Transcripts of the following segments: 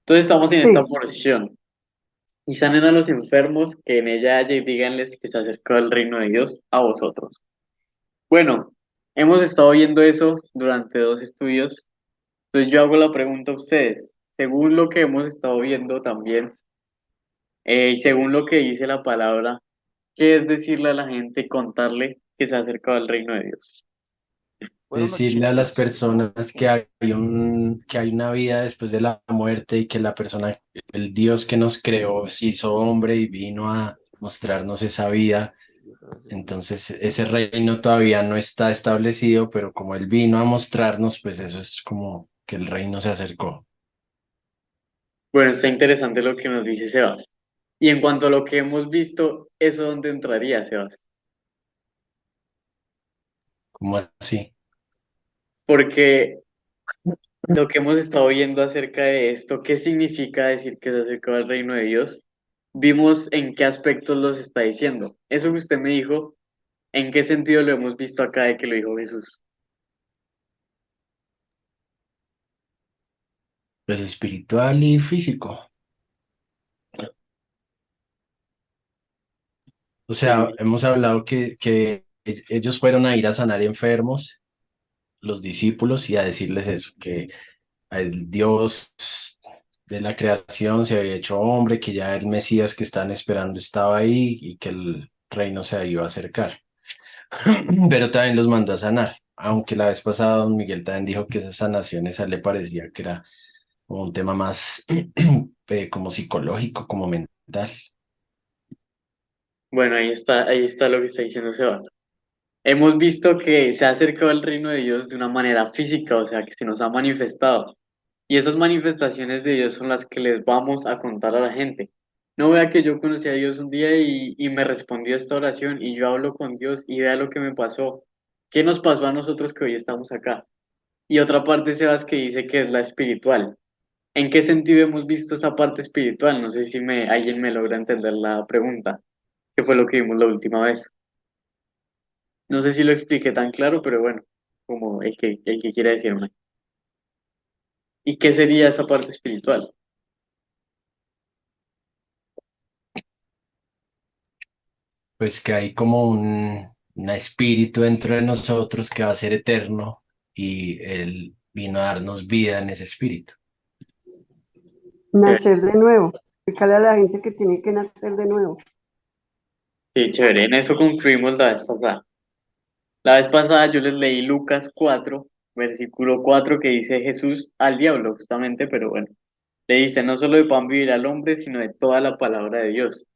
Entonces estamos en esta Sí, porción. Y sanen a los enfermos que en ella haya y díganles que se acercó el reino de Dios a vosotros. Bueno, hemos estado viendo eso durante dos estudios. Entonces yo hago la pregunta a ustedes. Según lo que hemos estado viendo también, y según lo que dice la palabra, ¿qué es decirle a la gente y contarle que se ha acercado al reino de Dios? decirle a las personas que que hay una vida después de la muerte y que la persona, el Dios que nos creó, se hizo hombre y vino a mostrarnos esa vida. Entonces, ese reino todavía no está establecido, pero como Él vino a mostrarnos, pues eso es como que el reino se acercó. Bueno, está interesante lo que nos dice Sebas. Y en cuanto a lo que hemos visto, ¿eso dónde entraría, Sebas? ¿Cómo así? Porque lo que hemos estado viendo acerca de esto, ¿qué significa decir que se acercó al reino de Dios? Vimos en qué aspectos los está diciendo. Eso que usted me dijo, ¿en qué sentido lo hemos visto acá de que lo dijo Jesús? Pues espiritual y físico. O sea, Sí. hemos hablado que ellos fueron a ir a sanar enfermos, los discípulos, y a decirles eso, que el Dios de la creación se había hecho hombre, que ya el Mesías que están esperando estaba ahí y que el reino se iba a acercar. Pero también los mandó a sanar, aunque la vez pasada don Miguel también dijo que esas sanaciones a él le parecía que era como un tema más como psicológico, como mental. Bueno, ahí está lo que está diciendo Sebas. Hemos visto que se ha acercado al reino de Dios de una manera física, o sea, que se nos ha manifestado. Y esas manifestaciones de Dios son las que les vamos a contar a la gente. No vea que yo conocí a Dios un día y me respondió esta oración y yo hablo con Dios y vea lo que me pasó. ¿Qué nos pasó a nosotros que hoy estamos acá? Y otra parte, Sebas, que dice que es la espiritual. ¿En qué sentido hemos visto esa parte espiritual? No sé si alguien me logra entender la pregunta, que fue lo que vimos la última vez. No sé si lo expliqué tan claro, pero bueno, como el que quiera decirme. ¿Y qué sería esa parte espiritual? Pues que hay como un espíritu dentro de nosotros que va a ser eterno y Él vino a darnos vida en ese espíritu. Chévere. Nacer de nuevo. Explicarle a la gente que tiene que nacer de nuevo. Sí, chévere. En eso concluimos la vez pasada. La vez pasada yo les leí Lucas 4, versículo 4, que dice Jesús al diablo, justamente, pero bueno, le dice, no solo de pan vivirá el hombre, sino de toda la palabra de Dios.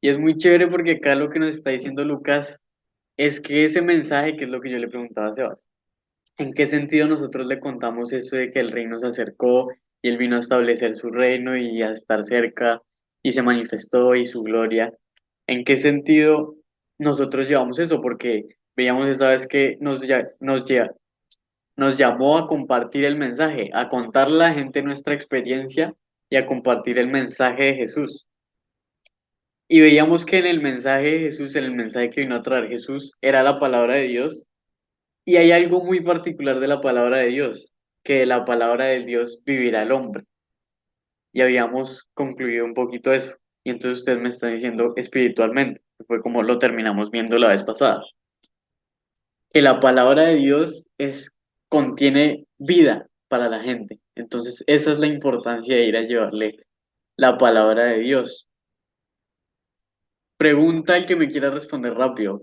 Y es muy chévere porque acá lo que nos está diciendo Lucas es que ese mensaje, que es lo que yo le preguntaba a Sebas, ¿en qué sentido nosotros le contamos eso de que el reino se acercó y él vino a establecer su reino y a estar cerca y se manifestó y su gloria? ¿En qué sentido nosotros llevamos eso? Porque veíamos esa vez que nos llamó a compartir el mensaje, a contarle a la gente nuestra experiencia y a compartir el mensaje de Jesús. Y veíamos que en el mensaje de Jesús, en el mensaje que vino a traer Jesús, era la palabra de Dios. Y hay algo muy particular de la palabra de Dios, que de la palabra de Dios vivirá el hombre. Y habíamos concluido un poquito eso. Y entonces ustedes me están diciendo espiritualmente, que fue como lo terminamos viendo la vez pasada, que la palabra de Dios contiene vida para la gente. Entonces esa es la importancia de ir a llevarle la palabra de Dios. Pregunta el que me quiera responder rápido.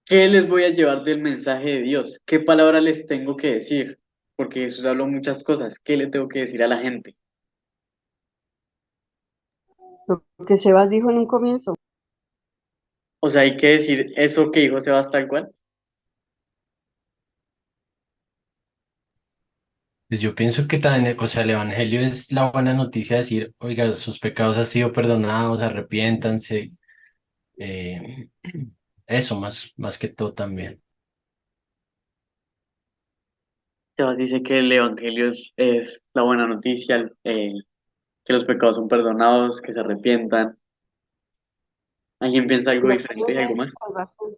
¿Qué les voy a llevar del mensaje de Dios? ¿Qué palabra les tengo que decir? Porque Jesús habló muchas cosas. ¿Qué le tengo que decir a la gente? Lo que Sebas dijo en un comienzo. O sea, hay que decir eso que dijo Sebas tal cual. Pues yo pienso que también, o sea, el Evangelio es la buena noticia de decir, oiga, sus pecados han sido perdonados, arrepiéntanse. eh, Eso más que todo también. Sebas dice que el Evangelio es la buena noticia, que los pecados son perdonados, que se arrepientan. ¿Alguien piensa algo Las diferente? buenas ¿Algo nuevas de más? salvación.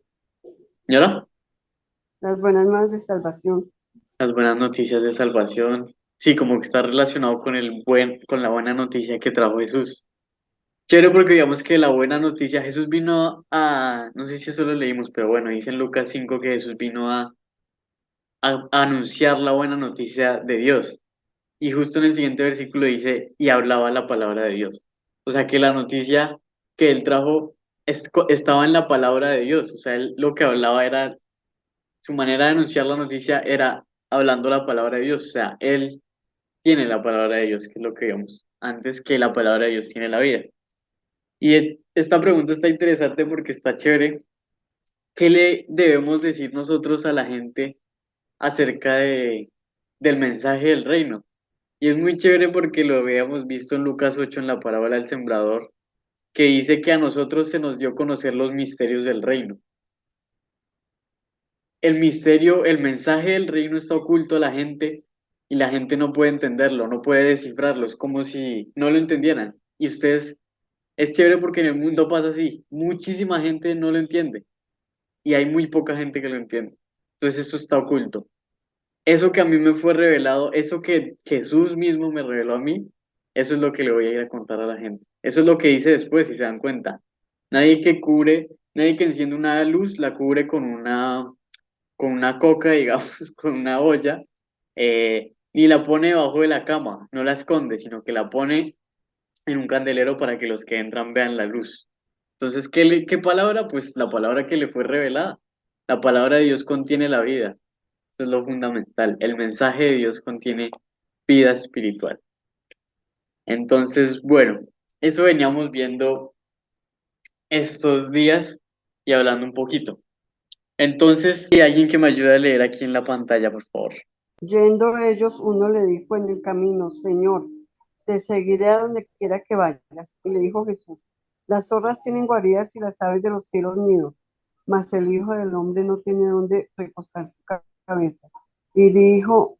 ¿Señora? Las buenas nuevas de salvación. Las buenas noticias de salvación. sí, como que está relacionado con con la buena noticia que trajo Jesús. Chévere porque digamos que la buena noticia, Jesús vino no sé si eso lo leímos, pero bueno, dice en Lucas 5 que Jesús vino a anunciar la buena noticia de Dios. Y justo en el siguiente versículo dice, y hablaba la palabra de Dios. O sea que la noticia que él trajo estaba en la palabra de Dios. O sea, él lo que hablaba era, su manera de anunciar la noticia era hablando la palabra de Dios. O sea, él tiene la palabra de Dios, que es lo que vemos, antes que la palabra de Dios tiene la vida. Y esta pregunta está interesante porque está chévere. ¿Qué le debemos decir nosotros a la gente acerca del mensaje del reino? Y es muy chévere porque lo habíamos visto en Lucas 8 en la parábola del sembrador, que dice que a nosotros se nos dio conocer los misterios del reino. El misterio, el mensaje del reino está oculto a la gente y la gente no puede entenderlo, no puede descifrarlo, es como si no lo entendieran. Y ustedes, es chévere porque en el mundo pasa así, muchísima gente no lo entiende y hay muy poca gente que lo entiende. Entonces eso está oculto. Eso que a mí me fue revelado, eso que Jesús mismo me reveló a mí, eso es lo que le voy a ir a contar a la gente. Eso es lo que dice después, si se dan cuenta. Nadie que enciende una luz la cubre con una coca, digamos, con una olla, ni la pone debajo de la cama, no la esconde, sino que la pone en un candelero para que los que entran vean la luz. Entonces, ¿qué palabra? Pues la palabra que le fue revelada. La palabra de Dios contiene la vida. Eso es lo fundamental. El mensaje de Dios contiene vida espiritual. Entonces, bueno, eso veníamos viendo estos días y hablando un poquito. Entonces, si hay alguien que me ayude a leer aquí en la pantalla, por favor. Yendo ellos, uno le dijo en el camino, Señor, te seguiré a donde quiera que vayas. Y le dijo Jesús, las zorras tienen guaridas y las aves de los cielos nidos, mas el Hijo del Hombre no tiene donde recostar su cabeza. Y dijo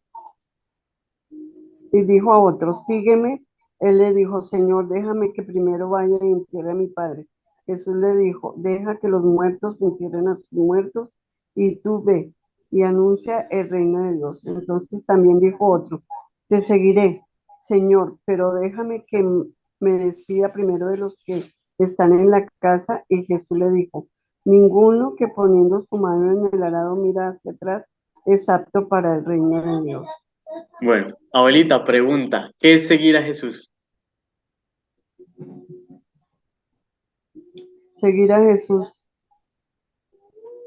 a otro, sígueme. Él le dijo, Señor, déjame que primero vaya y entierre a mi padre. Jesús le dijo, deja que los muertos entierren a sus muertos y tú ve y anuncia el reino de Dios. Entonces también dijo otro, te seguiré, Señor, pero déjame que me despida primero de los que están en la casa. Y Jesús le dijo, ninguno que poniendo su mano en el arado mira hacia atrás es apto para el reino de Dios. Bueno, abuelita, pregunta, ¿qué es seguir a Jesús? Seguir a Jesús,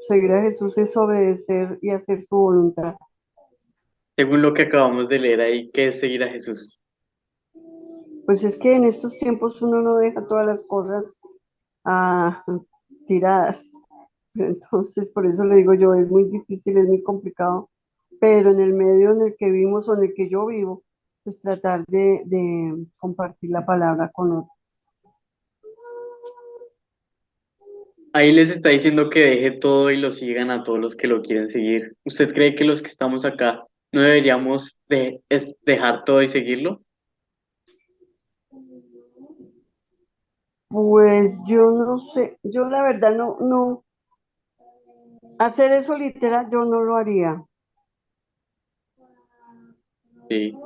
seguir a Jesús es obedecer y hacer su voluntad. Según lo que acabamos de leer ahí, ¿qué es seguir a Jesús? Pues es que en estos tiempos uno no deja todas las cosas ah, tiradas. Entonces, por eso le digo yo, es muy difícil, es muy complicado, pero en el medio en el que vivimos o en el que yo vivo, pues tratar de compartir la palabra con otros. Ahí les está diciendo que deje todo y lo sigan a todos los que lo quieren seguir. ¿Usted cree que los que estamos acá no deberíamos dejar todo y seguirlo? Pues yo no sé, yo la verdad no, hacer eso literal yo no lo haría. Sí.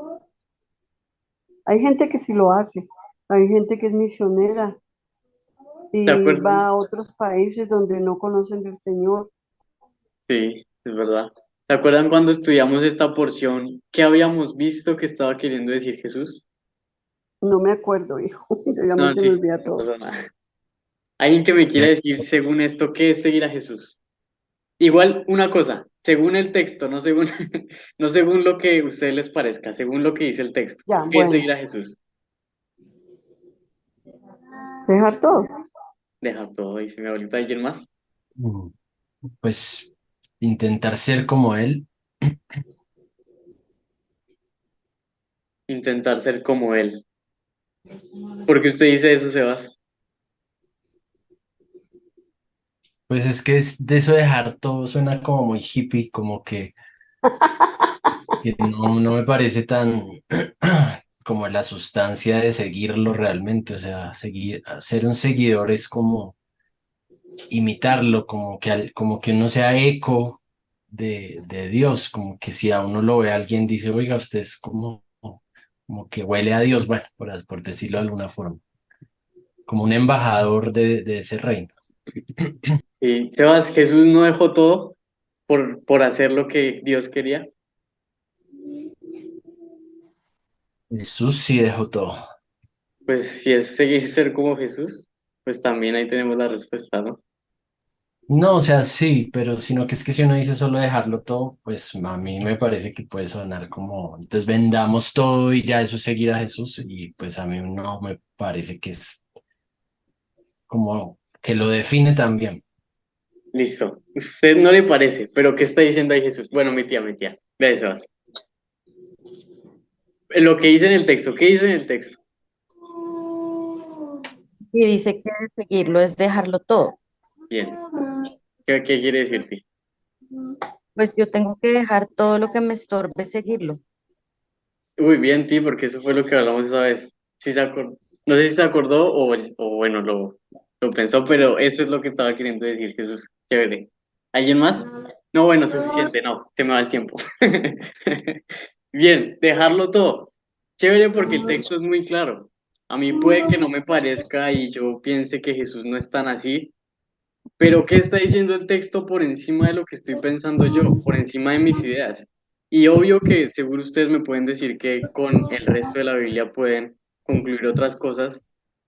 Hay gente que sí lo hace, hay gente que es misionera ¿Se y acuerdan? va a otros países donde no conocen del Señor. Sí, es verdad. ¿Se acuerdan cuando estudiamos esta porción? ¿Qué habíamos visto que estaba queriendo decir Jesús? No me acuerdo, hijo, ya No, me se me sí, olvida no todo. pasa nada. Alguien que me quiera Ya, decir según esto, ¿qué es seguir a Jesús? Igual una cosa, según el texto, no según, no según lo que a ustedes les parezca, según lo que dice el texto. Ya, ¿Qué es bueno, seguir a Jesús? dejar todo. Dejar todo, dice mi abuelita. ¿Alguien más? mm, pues intentar ser como él. Intentar ser como él. ¿Por qué usted dice eso, Sebas? Pues es que de eso dejar todo suena como muy hippie, como que no me parece tan como la sustancia de seguirlo realmente. O sea, ser un seguidor es como imitarlo, como que uno sea eco de Dios, como que si a uno lo ve alguien dice, oiga, usted es como como que huele a Dios, bueno, por decirlo de alguna forma, como un embajador de ese reino. Y Sebas, Jesús no dejó todo por hacer lo que Dios quería. Jesús sí dejó todo. Pues si es seguir ser como Jesús, pues también ahí tenemos la respuesta, ¿no? No, o sea, sí, pero sino que es que si uno dice solo dejarlo todo, pues a mí me parece que puede sonar como, entonces vendamos todo y ya eso es seguir a Jesús y pues a mí no me parece que es como que lo define también. Listo. Usted no le parece, pero ¿qué está diciendo ahí Jesús? Bueno, mi tía. Ve, Sebas. Lo que dice en el texto, ¿qué dice en el texto? Y dice que seguirlo es dejarlo todo. Bien. ¿Qué quiere decirte? Pues yo tengo que dejar todo lo que me estorbe seguirlo. Uy, bien, ti, porque eso fue lo que hablamos esa vez. Sí no sé si se acordó o bueno, lo pensó, pero eso es lo que estaba queriendo decir Jesús. Chévere. ¿Alguien más? No, bueno, suficiente, no, se me va el tiempo. Bien, dejarlo todo. Chévere porque el texto es muy claro. A mí puede que no me parezca y yo piense que Jesús no es tan así, pero ¿qué está diciendo el texto por encima de lo que estoy pensando yo, por encima de mis ideas? Y obvio que seguro ustedes me pueden decir que con el resto de la Biblia pueden concluir otras cosas,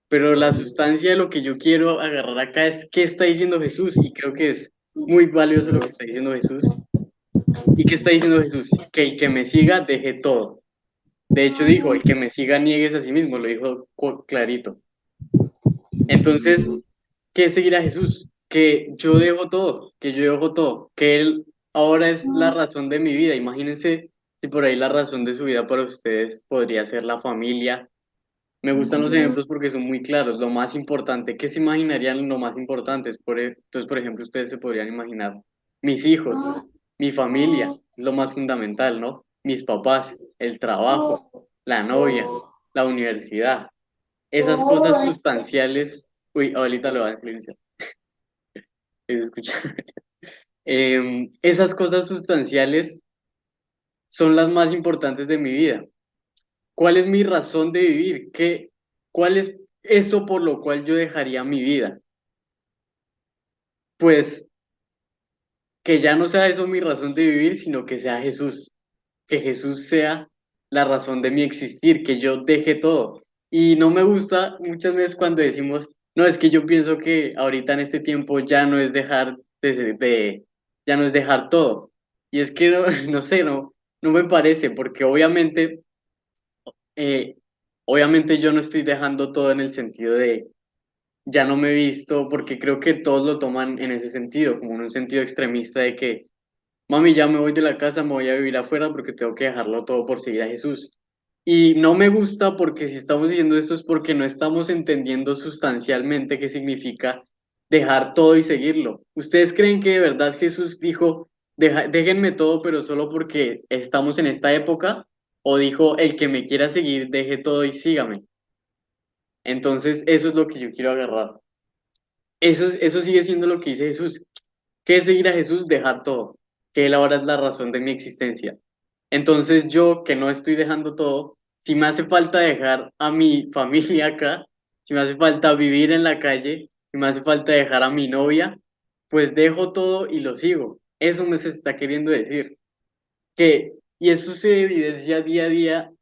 pero la sustancia de lo que yo quiero agarrar acá es qué está diciendo Jesús y creo que es muy valioso lo que está diciendo Jesús. ¿Y qué está diciendo Jesús? Que el que me siga deje todo. De hecho dijo, el que me siga niegues a sí mismo, lo dijo clarito. Entonces, ¿qué es seguir a Jesús? Que yo dejo todo, que yo dejo todo, que Él ahora es la razón de mi vida. Imagínense si por ahí la razón de su vida para ustedes podría ser la familia. Me gustan los ejemplos porque son muy claros. Lo más importante, ¿qué se imaginarían lo más importante? Entonces, por ejemplo, ustedes se podrían imaginar mis hijos, mi familia, es lo más fundamental, ¿no? Mis papás, el trabajo, la novia, la universidad. Esas cosas sustanciales. Uy, ahorita lo van a silenciar. Se escucha. Esas cosas sustanciales son las más importantes de mi vida. ¿Cuál es mi razón de vivir? ¿Cuál es eso por lo cual yo dejaría mi vida? Pues que ya no sea eso mi razón de vivir, sino que sea Jesús. Que Jesús sea la razón de mi existir, que yo deje todo. Y no me gusta muchas veces cuando decimos, no, es que yo pienso que ahorita en este tiempo ya no es dejar ya no es dejar todo. Y es que no, no sé, no me parece, porque eh, obviamente yo no estoy dejando todo en el sentido de ya no me he visto, porque creo que todos lo toman en ese sentido, como en un sentido extremista de que mami, ya me voy de la casa, me voy a vivir afuera porque tengo que dejarlo todo por seguir a Jesús. Y no me gusta porque si estamos diciendo esto es porque no estamos entendiendo sustancialmente qué significa dejar todo y seguirlo. ¿Ustedes creen que de verdad Jesús dijo, déjenme todo, pero solo porque estamos en esta época? ¿O dijo, el que me quiera seguir, deje todo y sígame? Entonces, eso es lo que yo quiero agarrar. Eso sigue siendo lo que dice Jesús. ¿Qué es seguir a Jesús? Dejar todo, que Él ahora es la razón de mi existencia. Entonces yo, que no estoy dejando todo, si me hace falta dejar a mi familia acá, si me hace falta vivir en la calle, si me hace falta dejar a mi novia, pues dejo todo y lo sigo. Eso me se está queriendo decir. Y eso se evidencia día a día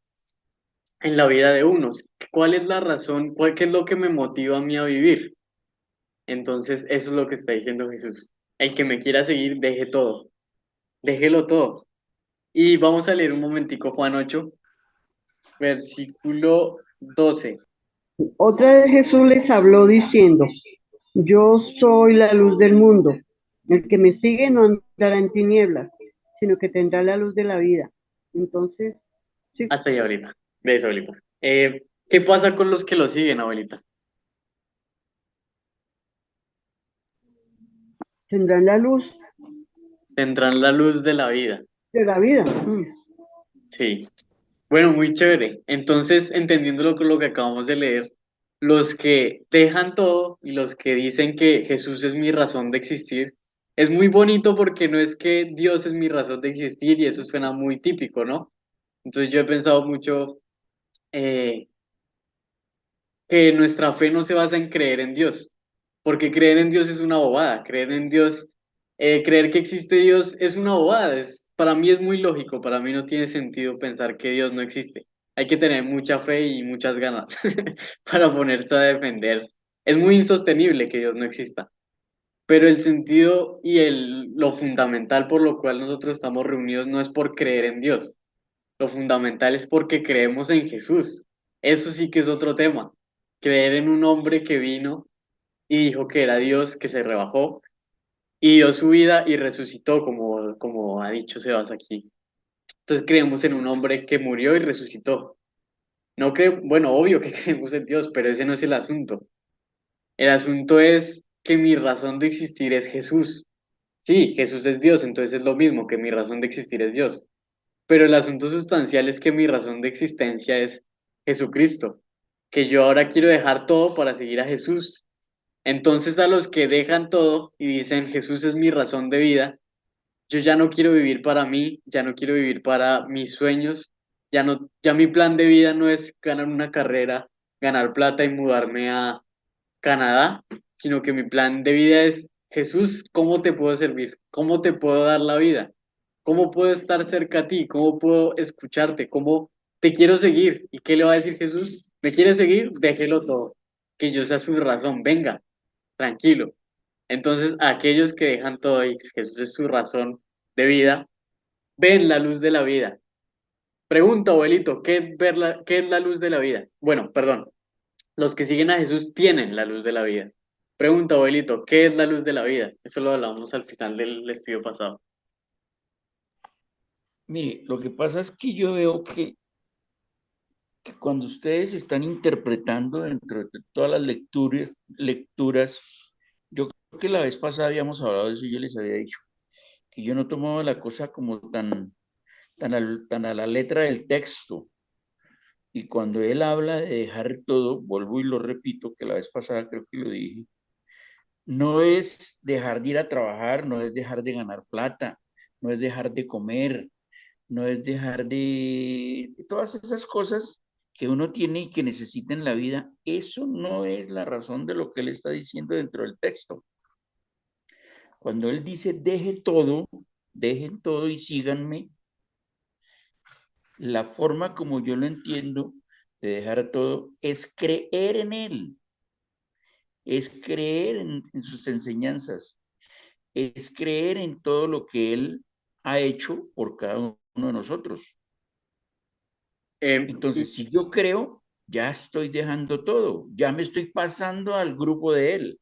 en la vida de unos. ¿Cuál es la razón? ¿Qué es lo que me motiva a mí a vivir? Entonces, eso es lo que está diciendo Jesús. El que me quiera seguir, deje todo. Déjelo todo. Y vamos a leer un momentico Juan 8 versículo 12. Otra vez Jesús les habló diciendo, yo soy la luz del mundo. El que me sigue no andará en tinieblas, sino que tendrá la luz de la vida. Entonces, sí, Hasta ahí, abuelita. De eso, abuelita. ¿Qué pasa con los que lo siguen, abuelita? tendrán la luz Tendrán la luz de la vida. de la vida. Sí. Bueno, muy chévere. Entonces, entendiendo lo que acabamos de leer, los que dejan todo y los que dicen que Jesús es mi razón de existir, es muy bonito porque no es que Dios es mi razón de existir y eso suena muy típico, ¿no? Entonces yo he pensado mucho eh, que nuestra fe no se basa en creer en Dios, porque creer en Dios es una bobada, creer en Dios, creer que existe Dios es una bobada, para mí es muy lógico, para mí no tiene sentido pensar que Dios no existe. Hay que tener mucha fe y muchas ganas para ponerse a defender. Es muy insostenible que Dios no exista, pero el sentido y lo fundamental por lo cual nosotros estamos reunidos no es por creer en Dios, lo fundamental es porque creemos en Jesús. Eso sí que es otro tema. Creer en un hombre que vino y dijo que era Dios, que se rebajó y dio su vida y resucitó, como ha dicho Sebas aquí. Entonces creemos en un hombre que murió y resucitó. No creo, bueno, obvio que creemos en Dios, pero ese no es el asunto. El asunto es que mi razón de existir es Jesús. Sí, Jesús es Dios, entonces es lo mismo que mi razón de existir es Dios. Pero el asunto sustancial es que mi razón de existencia es Jesucristo, que yo ahora quiero dejar todo para seguir a Jesús. Entonces a los que dejan todo y dicen Jesús es mi razón de vida, yo ya no quiero vivir para mí, ya no quiero vivir para mis sueños, ya no, ya mi plan de vida no es ganar una carrera, ganar plata y mudarme a Canadá, sino que mi plan de vida es Jesús, ¿cómo te puedo servir? ¿Cómo te puedo dar la vida? ¿Cómo puedo estar cerca a ti? ¿Cómo puedo escucharte? ¿Cómo te quiero seguir? ¿Y qué le va a decir Jesús? ¿Me quiere seguir? Déjelo todo. Que yo sea su razón. Venga, tranquilo. Entonces, aquellos que dejan todo y Jesús es su razón de vida, ven la luz de la vida. Pregunta, abuelito, ¿qué es la luz de la vida? Bueno, perdón. Los que siguen a Jesús tienen la luz de la vida. Pregunta, abuelito, ¿qué es la luz de la vida? Eso lo hablamos al final del estudio pasado. Mire, lo que pasa es que yo veo que cuando ustedes están interpretando dentro de todas las lecturas, yo creo que la vez pasada habíamos hablado de eso y yo les había dicho que yo no tomaba la cosa como tan a la letra del texto. Y cuando él habla de dejar todo, vuelvo y lo repito, que la vez pasada creo que lo dije, no es dejar de ir a trabajar, no es dejar de ganar plata, no es dejar de comer, no es dejar de todas esas cosas que uno tiene y que necesita en la vida. Eso no es la razón de lo que él está diciendo dentro del texto. Cuando él dice dejen todo y síganme, la forma como yo lo entiendo de dejar todo es creer en él, es creer en sus enseñanzas, es creer en todo lo que él ha hecho por cada uno de nosotros. Y Entonces, si yo creo, ya estoy dejando todo, ya me estoy pasando al grupo de él,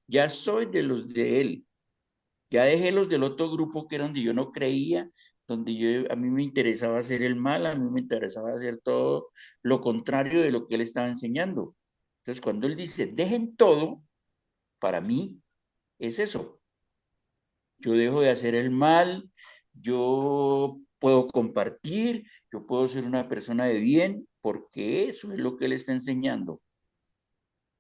ya soy de los de él, ya dejé los del otro grupo que era donde yo no creía, donde a mí me interesaba hacer el mal, a mí me interesaba hacer todo lo contrario de lo que él estaba enseñando. Entonces, cuando él dice, dejen todo, para mí es eso. Yo dejo de hacer el mal, yo puedo compartir, yo puedo ser una persona de bien, porque eso es lo que él está enseñando.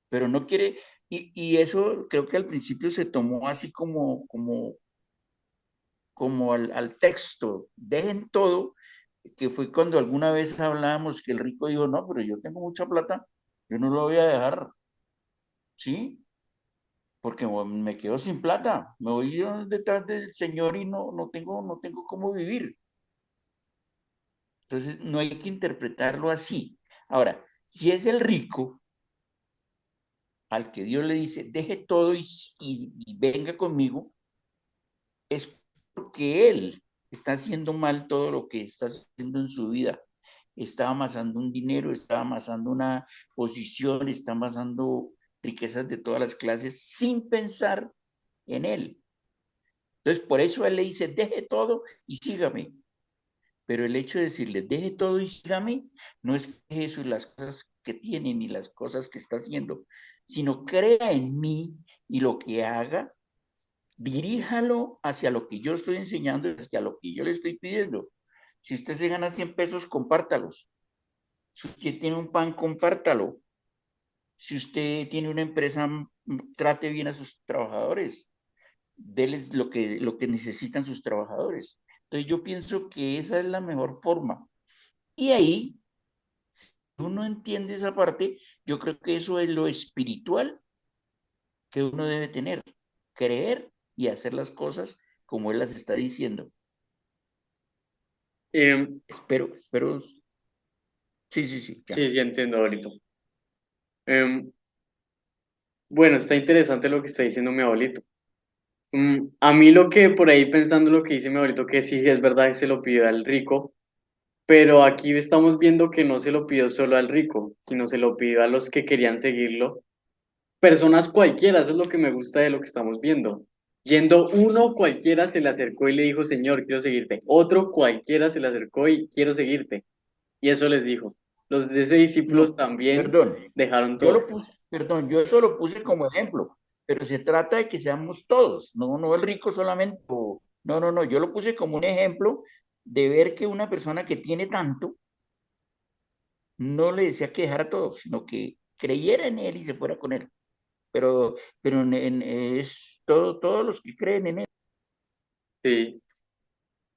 Pero no quiere, y eso creo que al principio se tomó así como al texto, dejen todo, que fue cuando alguna vez hablábamos que el rico dijo, no, pero yo tengo mucha plata, yo no lo voy a dejar, ¿sí? Porque me quedo sin plata, me voy yo detrás del Señor y no tengo cómo vivir. Entonces, no hay que interpretarlo así. Ahora, si es el rico al que Dios le dice, deje todo y venga conmigo, es porque él está haciendo mal todo lo que está haciendo en su vida. Está amasando un dinero, está amasando una posición, está amasando riquezas de todas las clases sin pensar en él. Entonces, por eso él le dice, deje todo y sígame. Pero el hecho de decirle, deje todo y sígame, no es que eso y las cosas que tiene ni las cosas que está haciendo, sino crea en mí y lo que haga, diríjalo hacia lo que yo estoy enseñando y hacia lo que yo le estoy pidiendo. Si usted se gana 100 pesos, compártalos. Si usted tiene un pan, compártalo. Si usted tiene una empresa, trate bien a sus trabajadores. Deles lo que necesitan sus trabajadores. Entonces yo pienso que esa es la mejor forma. Y ahí, uno entiende esa parte, yo creo que eso es lo espiritual que uno debe tener, creer y hacer las cosas como él las está diciendo. Em, Espero, sí, ya. sí, sí, entiendo ahorita. Em, bueno, está interesante lo que está diciendo mi abuelito. A mí lo que por ahí pensando lo que dice mi abuelito, que sí, sí es verdad que se lo pidió al rico, pero aquí estamos viendo que no se lo pidió solo al rico, sino se lo pidió a los que querían seguirlo. Personas cualquiera, eso es lo que me gusta de lo que estamos viendo. Yendo uno cualquiera se le acercó y le dijo, Señor, quiero seguirte. Otro cualquiera se le acercó y quiero seguirte. Y eso les dijo. Los de ese discípulos No, también perdón, dejaron yo todo. lo puse, perdón, yo eso lo puse como ejemplo, pero se trata de que seamos todos, no el rico solamente, no, yo lo puse como un ejemplo de ver que una persona que tiene tanto no le decía que dejara todo, sino que creyera en él y se fuera con él. Pero es todos los que creen en él. Sí.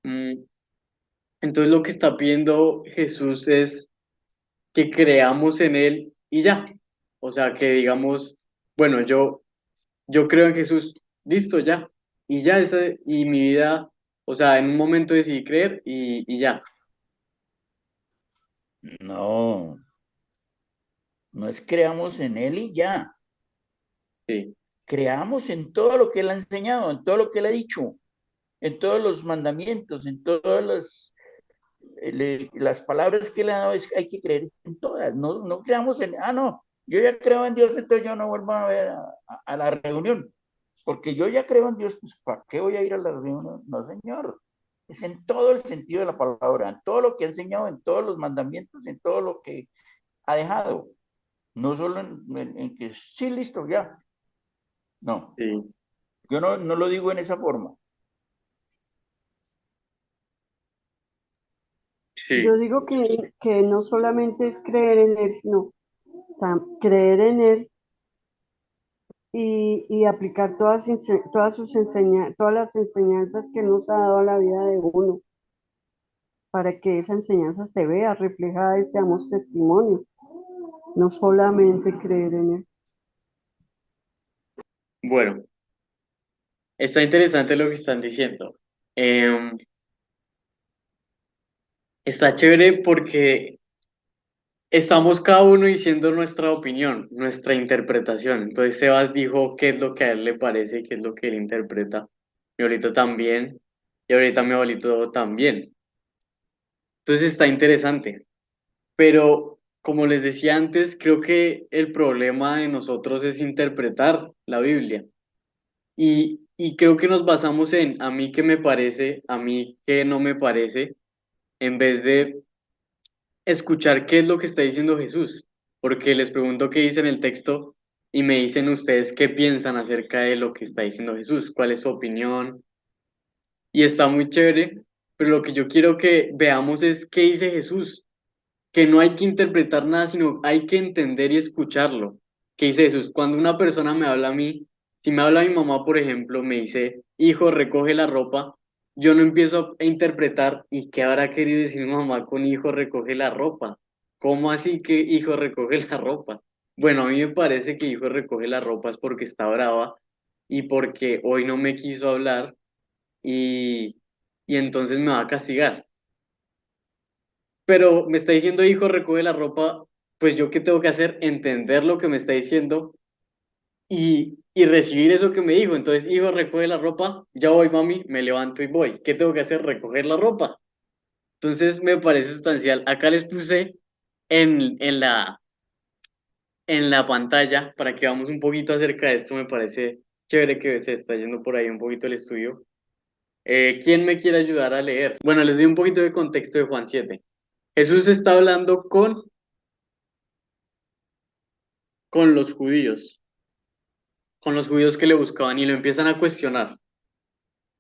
Mm, Entonces lo que está pidiendo Jesús es que creamos en Él y ya. O sea, que digamos, bueno, yo creo en Jesús, listo, ya. Y ya, y mi vida, o sea, en un momento decidí creer y ya. No, no es creamos en él y ya. Sí, Creamos en todo lo que él ha enseñado, en todo lo que él ha dicho, en todos los mandamientos, en todas las palabras que él ha dado, hay que creer en todas. No creamos en, no, yo ya creo en Dios, entonces yo no vuelvo a ver a la reunión, porque yo ya creo en Dios, pues ¿para qué voy a ir a la reunión? No, señor. Es en todo el sentido de la palabra, en todo lo que ha enseñado, en todos los mandamientos, en todo lo que ha dejado. No solo en que sí, listo, ya. No, sí, yo no lo digo en esa forma. Yo sí. digo que no solamente es creer en Él, sino creer en Él y aplicar todas las enseñanzas que nos ha dado a la vida de uno, para que esa enseñanza se vea reflejada y seamos testimonio, no solamente creer en Él. Bueno, está interesante lo que están diciendo. Em, Está chévere porque estamos cada uno diciendo nuestra opinión, nuestra interpretación. Entonces Sebas dijo qué es lo que a él le parece, qué es lo que él interpreta. Mi abuelito también. Y ahorita mi abuelito también. Entonces está interesante. Pero como les decía antes, creo que el problema de nosotros es interpretar la Biblia. Y creo que nos basamos en a mí qué me parece, a mí qué no me parece, en vez de escuchar qué es lo que está diciendo Jesús, porque les pregunto qué dice en el texto y me dicen ustedes qué piensan acerca de lo que está diciendo Jesús, cuál es su opinión, y está muy chévere, pero lo que yo quiero que veamos es qué dice Jesús, que no hay que interpretar nada, sino hay que entender y escucharlo. ¿Qué dice Jesús? Cuando una persona me habla a mí, si me habla mi mamá, por ejemplo, me dice, hijo, recoge la ropa, yo no empiezo a interpretar, ¿y qué habrá querido decir mi mamá con hijo, recoge la ropa? ¿Cómo así que hijo, recoge la ropa? Bueno, a mí me parece que hijo, recoge la ropa es porque está brava y porque hoy no me quiso hablar y entonces me va a castigar, pero me está diciendo, hijo, recoge la ropa, pues yo qué tengo que hacer, entender lo que me está diciendo y recibir eso que me dijo. Entonces, hijo, recoge la ropa, ya voy, mami, me levanto y voy. ¿Qué tengo que hacer? Recoger la ropa. Entonces, me parece sustancial. Acá les puse en la pantalla para que veamos un poquito acerca de esto. Me parece chévere que se está yendo por ahí un poquito el estudio. ¿Quién me quiere ayudar a leer? Bueno, les doy un poquito de contexto de Juan 7. Jesús está hablando con con los judíos que le buscaban y lo empiezan a cuestionar.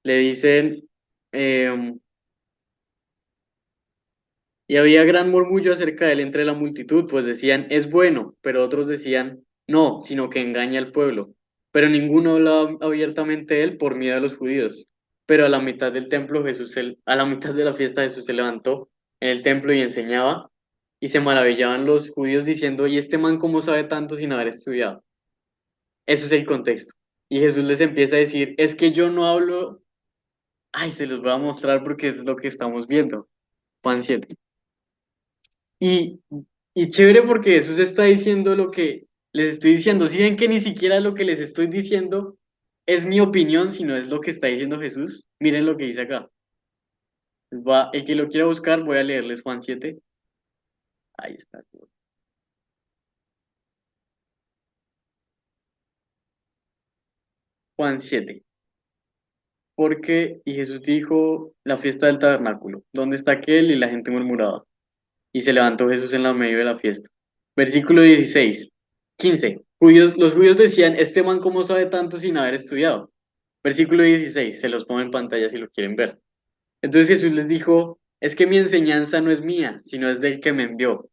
Le dicen, em, y había gran murmullo acerca de él entre la multitud, pues decían, es bueno, pero otros decían, no, sino que engaña al pueblo. Pero ninguno hablaba abiertamente de él por miedo a los judíos. Pero a la mitad del templo a la mitad de la fiesta Jesús se levantó en el templo y enseñaba. Y se maravillaban los judíos diciendo, ¿y este man cómo sabe tanto sin haber estudiado? Ese es el contexto. Y Jesús les empieza a decir, es que yo no hablo, ay, se los voy a mostrar porque es lo que estamos viendo. Juan 7. Y, y chévere porque Jesús está diciendo lo que les estoy diciendo. Si ven que ni siquiera lo que les estoy diciendo es mi opinión, sino es lo que está diciendo Jesús. Miren lo que dice acá. El que lo quiera buscar, voy a leerles Juan 7. Ahí está. Juan 7. Y Jesús dijo, la fiesta del tabernáculo, ¿dónde está aquel? Y la gente murmuraba. Y se levantó Jesús en la medio de la fiesta. Versículo 16, 15. Los judíos decían, este man cómo sabe tanto sin haber estudiado. Versículo 16, se los pongo en pantalla si lo quieren ver. Entonces Jesús les dijo, es que mi enseñanza no es mía, sino es del que me envió.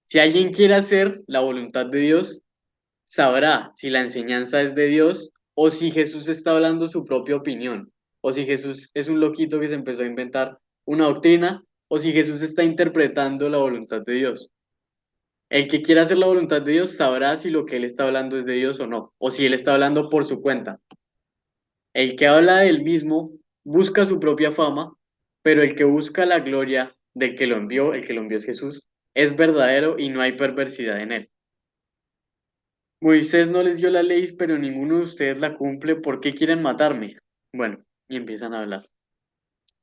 Si alguien quiere hacer la voluntad de Dios, sabrá si la enseñanza es de Dios o si Jesús está hablando su propia opinión, o si Jesús es un loquito que se empezó a inventar una doctrina, o si Jesús está interpretando la voluntad de Dios. El que quiera hacer la voluntad de Dios sabrá si lo que él está hablando es de Dios o no, o si él está hablando por su cuenta. El que habla del mismo busca su propia fama, pero el que busca la gloria del que lo envió, el que lo envió es Jesús, es verdadero y no hay perversidad en él. Moisés no les dio la ley, pero ninguno de ustedes la cumple. ¿Por qué quieren matarme? Bueno, y empiezan a hablar.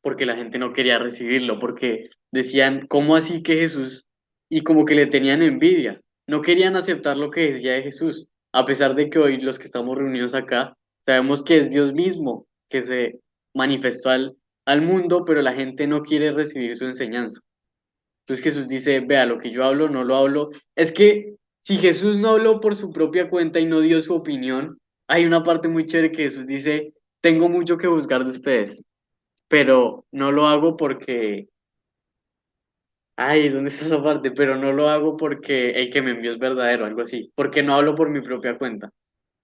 Porque la gente no quería recibirlo, porque decían, ¿cómo así que Jesús? Y como que le tenían envidia. No querían aceptar lo que decía de Jesús, a pesar de que hoy los que estamos reunidos acá sabemos que es Dios mismo que se manifestó al mundo, pero la gente no quiere recibir su enseñanza. Entonces Jesús dice, vea, lo que yo hablo no lo hablo. Es que si Jesús no habló por su propia cuenta y no dio su opinión, hay una parte muy chévere que Jesús dice, tengo mucho que juzgar de ustedes, pero no lo hago porque, ay, ¿dónde está esa parte? Pero no lo hago porque el que me envió es verdadero, algo así, porque no hablo por mi propia cuenta.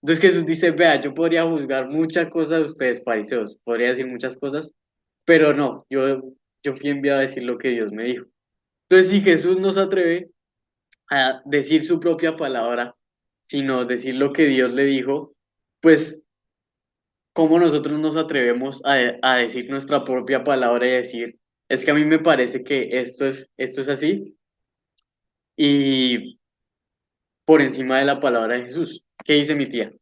Entonces Jesús dice, vea, yo podría juzgar muchas cosas de ustedes, fariseos, podría decir muchas cosas, pero no, yo fui enviado a decir lo que Dios me dijo. Entonces, si Jesús no se atreve a decir su propia palabra, sino decir lo que Dios le dijo, pues, ¿cómo nosotros nos atrevemos a decir nuestra propia palabra y decir, es que a mí me parece que esto es así y por encima de la palabra de Jesús? ¿Qué dice mi tía?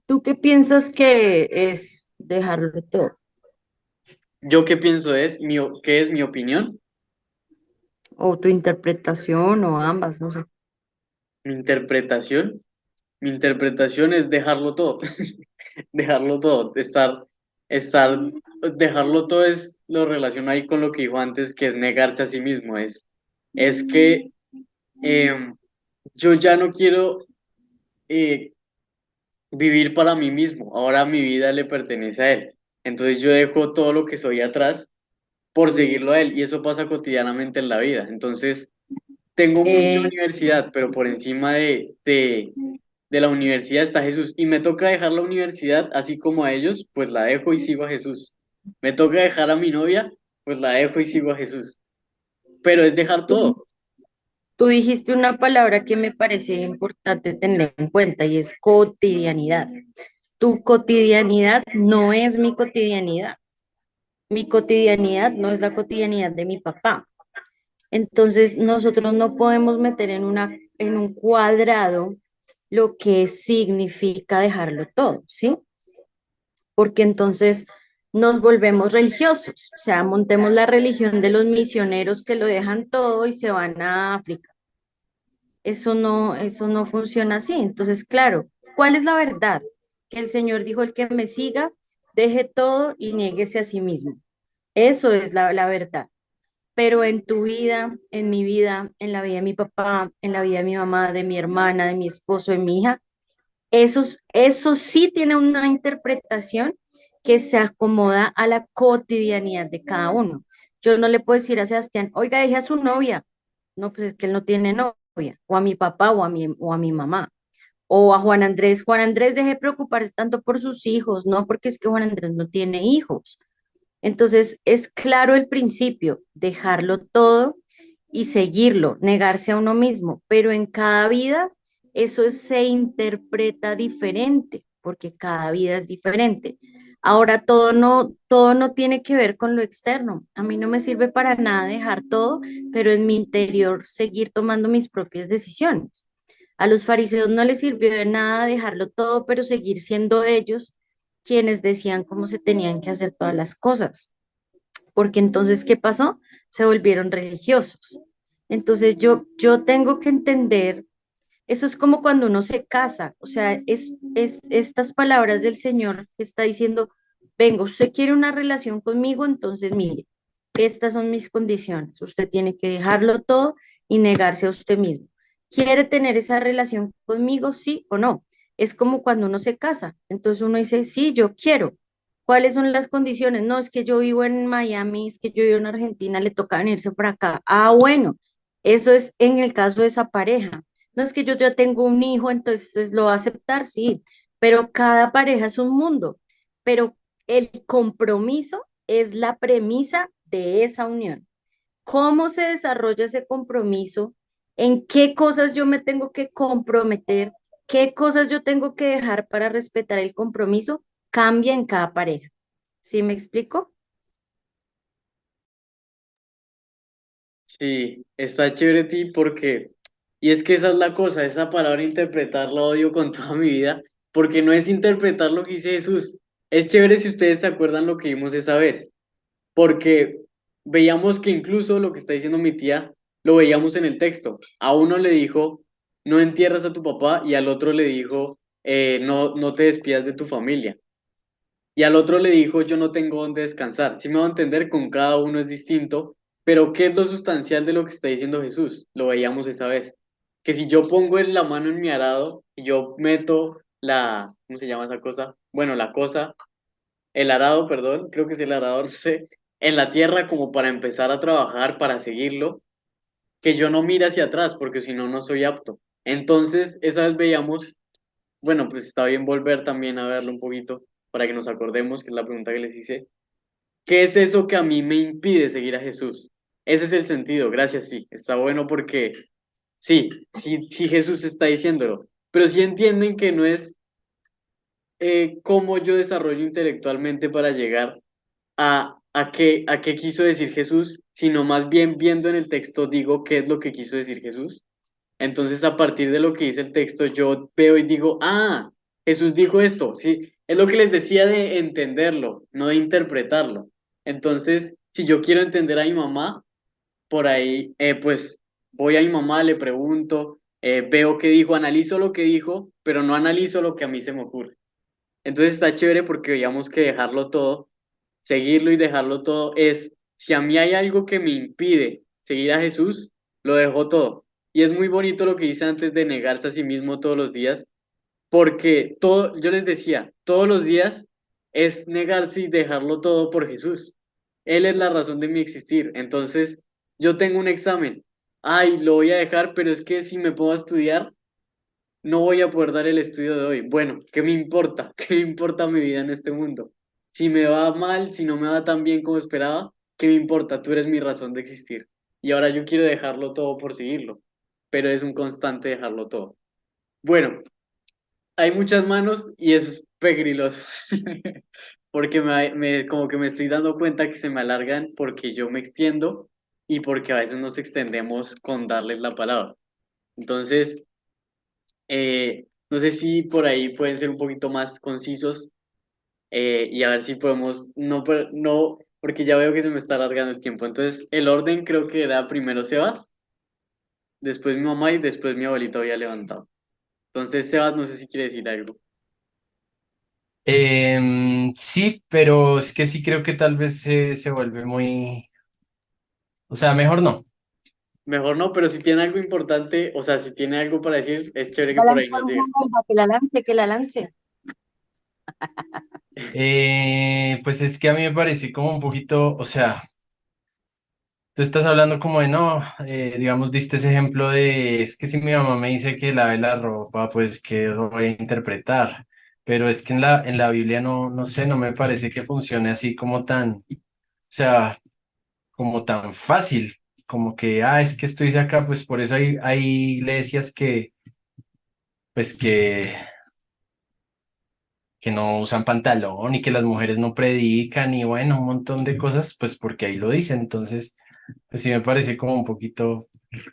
¿Tú qué piensas que es dejarlo todo? ¿Yo qué pienso qué es mi opinión? O tu interpretación o ambas, no sé. Mi interpretación. Mi interpretación es dejarlo todo. Dejarlo todo, dejarlo todo es lo relaciono ahí con lo que dijo antes, que es negarse a sí mismo, es que yo ya no quiero eh, vivir para mí mismo, ahora mi vida le pertenece a él, entonces yo dejo todo lo que soy atrás por seguirlo a él, y eso pasa cotidianamente en la vida, entonces tengo mucha Eh, universidad, pero por encima de la universidad está Jesús. Y me toca dejar la universidad así como a ellos, pues la dejo y sigo a Jesús. Me toca dejar a mi novia, pues la dejo y sigo a Jesús. Pero es dejar tú, todo. tú dijiste una palabra que me parece importante tener en cuenta y es cotidianidad. Tu cotidianidad no es mi cotidianidad. Mi cotidianidad no es la cotidianidad de mi papá. Entonces, nosotros no podemos meter en un cuadrado lo que significa dejarlo todo, ¿sí? Porque entonces nos volvemos religiosos, o sea, montemos la religión de los misioneros que lo dejan todo y se van a África. Eso no funciona así. Entonces, claro, ¿cuál es la verdad? Que el Señor dijo, el que me siga, deje todo y niéguese a sí mismo. Eso es la verdad. Pero en tu vida, en mi vida, en la vida de mi papá, en la vida de mi mamá, de mi hermana, de mi esposo, de mi hija, eso sí tiene una interpretación que se acomoda a la cotidianidad de cada uno. Yo no le puedo decir a Sebastián, oiga, deje a su novia. No, pues es que él no tiene novia, o a mi papá o a mi mamá. O a Juan Andrés deje de preocuparse tanto por sus hijos, no, porque es que Juan Andrés no tiene hijos. Entonces, es claro el principio, dejarlo todo y seguirlo, negarse a uno mismo, pero en cada vida se interpreta diferente, porque cada vida es diferente. Ahora, todo no tiene que ver con lo externo. A mí no me sirve para nada dejar todo, pero en mi interior seguir tomando mis propias decisiones. A los fariseos no les sirvió de nada dejarlo todo, pero seguir siendo ellos quienes decían cómo se tenían que hacer todas las cosas. Porque entonces, ¿qué pasó? Se volvieron religiosos. Entonces, yo tengo que entender, eso es como cuando uno se casa, o sea, es estas palabras del Señor que está diciendo, venga, usted quiere una relación conmigo, entonces mire, estas son mis condiciones. Usted tiene que dejarlo todo y negarse a usted mismo. ¿Quiere tener esa relación conmigo, sí o no? Es como cuando uno se casa. Entonces uno dice, sí, yo quiero. ¿Cuáles son las condiciones? No, es que yo vivo en Miami, es que yo vivo en Argentina, le toca venirse para acá. Ah, bueno, eso es en el caso de esa pareja. No es que yo ya tengo un hijo, entonces lo va a aceptar, sí, pero cada pareja es un mundo. Pero el compromiso es la premisa de esa unión. ¿Cómo se desarrolla ese compromiso? ¿En qué cosas yo me tengo que comprometer? ¿Qué cosas yo tengo que dejar para respetar el compromiso? Cambia en cada pareja. ¿Sí me explico? Sí, está chévere ti porque, y es que esa es la cosa, esa palabra interpretar la odio con toda mi vida, porque no es interpretar lo que dice Jesús. Es chévere si ustedes se acuerdan lo que vimos esa vez, porque veíamos que incluso lo que está diciendo mi tía, lo veíamos en el texto. A uno le dijo, no entierras a tu papá, y al otro le dijo, no te despidas de tu familia. Y al otro le dijo, yo no tengo dónde descansar. Sí me va a entender, con cada uno es distinto, pero ¿qué es lo sustancial de lo que está diciendo Jesús? Lo veíamos esa vez. Que si yo pongo la mano en mi arado y yo meto ¿cómo se llama esa cosa? Bueno, la cosa, el arado, perdón, creo que es el arado, no sé, en la tierra como para empezar a trabajar, para seguirlo, que yo no mire hacia atrás, porque si no, no soy apto. Entonces, esa vez veíamos, bueno, pues está bien volver también a verlo un poquito para que nos acordemos, que es la pregunta que les hice. ¿Qué es eso que a mí me impide seguir a Jesús? Ese es el sentido, gracias, sí. Está bueno porque sí, sí, sí Jesús está diciéndolo, pero sí entienden que no es cómo yo desarrollo intelectualmente para llegar a qué quiso decir Jesús, sino más bien viendo en el texto digo qué es lo que quiso decir Jesús. Entonces, a partir de lo que dice el texto, yo veo y digo, ah, Jesús dijo esto, sí, es lo que les decía de entenderlo, no de interpretarlo. Entonces, si yo quiero entender a mi mamá, por ahí, pues voy a mi mamá, le pregunto, veo qué dijo, analizo lo que dijo, pero no analizo lo que a mí se me ocurre. Entonces está chévere porque veíamos que dejarlo todo, seguirlo y dejarlo todo es, si a mí hay algo que me impide seguir a Jesús, lo dejo todo. Y es muy bonito lo que dice antes de negarse a sí mismo todos los días, porque todo, yo les decía, todos los días es negarse y dejarlo todo por Jesús. Él es la razón de mi existir. Entonces, yo tengo un examen. Ay, lo voy a dejar, pero es que si me pongo a estudiar, no voy a poder dar el estudio de hoy. Bueno, ¿qué me importa? ¿Qué me importa mi vida en este mundo? Si me va mal, si no me va tan bien como esperaba, ¿qué me importa? Tú eres mi razón de existir. Y ahora yo quiero dejarlo todo por seguirlo, pero es un constante dejarlo todo. Bueno, hay muchas manos y eso es pegriloso, porque como que me estoy dando cuenta que se me alargan porque yo me extiendo y porque a veces nos extendemos con darles la palabra. Entonces, no sé si por ahí pueden ser un poquito más concisos y a ver si podemos, no, porque ya veo que se me está alargando el tiempo. Entonces, el orden creo que era primero Sebas, después mi mamá y después mi abuelita había levantado. Entonces, Sebas, no sé si quiere decir algo. Sí, pero es que sí creo que tal vez se vuelve muy, o sea, mejor no. Mejor no, pero si tiene algo importante, o sea, si tiene algo para decir, es chévere que Va a por ahí lanzar nos una diga. bomba, que la lance, que la lance. Pues es que a mí me parece como un poquito, o sea, tú estás hablando como de, no, digamos, diste ese ejemplo de, es que si mi mamá me dice que lave la ropa, pues que lo voy a interpretar. Pero es que en la Biblia no, no sé, no me parece que funcione así como tan, o sea, como tan fácil, como que, es que esto dice acá, pues por eso hay iglesias pues que no usan pantalón y que las mujeres no predican y bueno, un montón de cosas, pues porque ahí lo dicen. Entonces, pues sí me parece como un poquito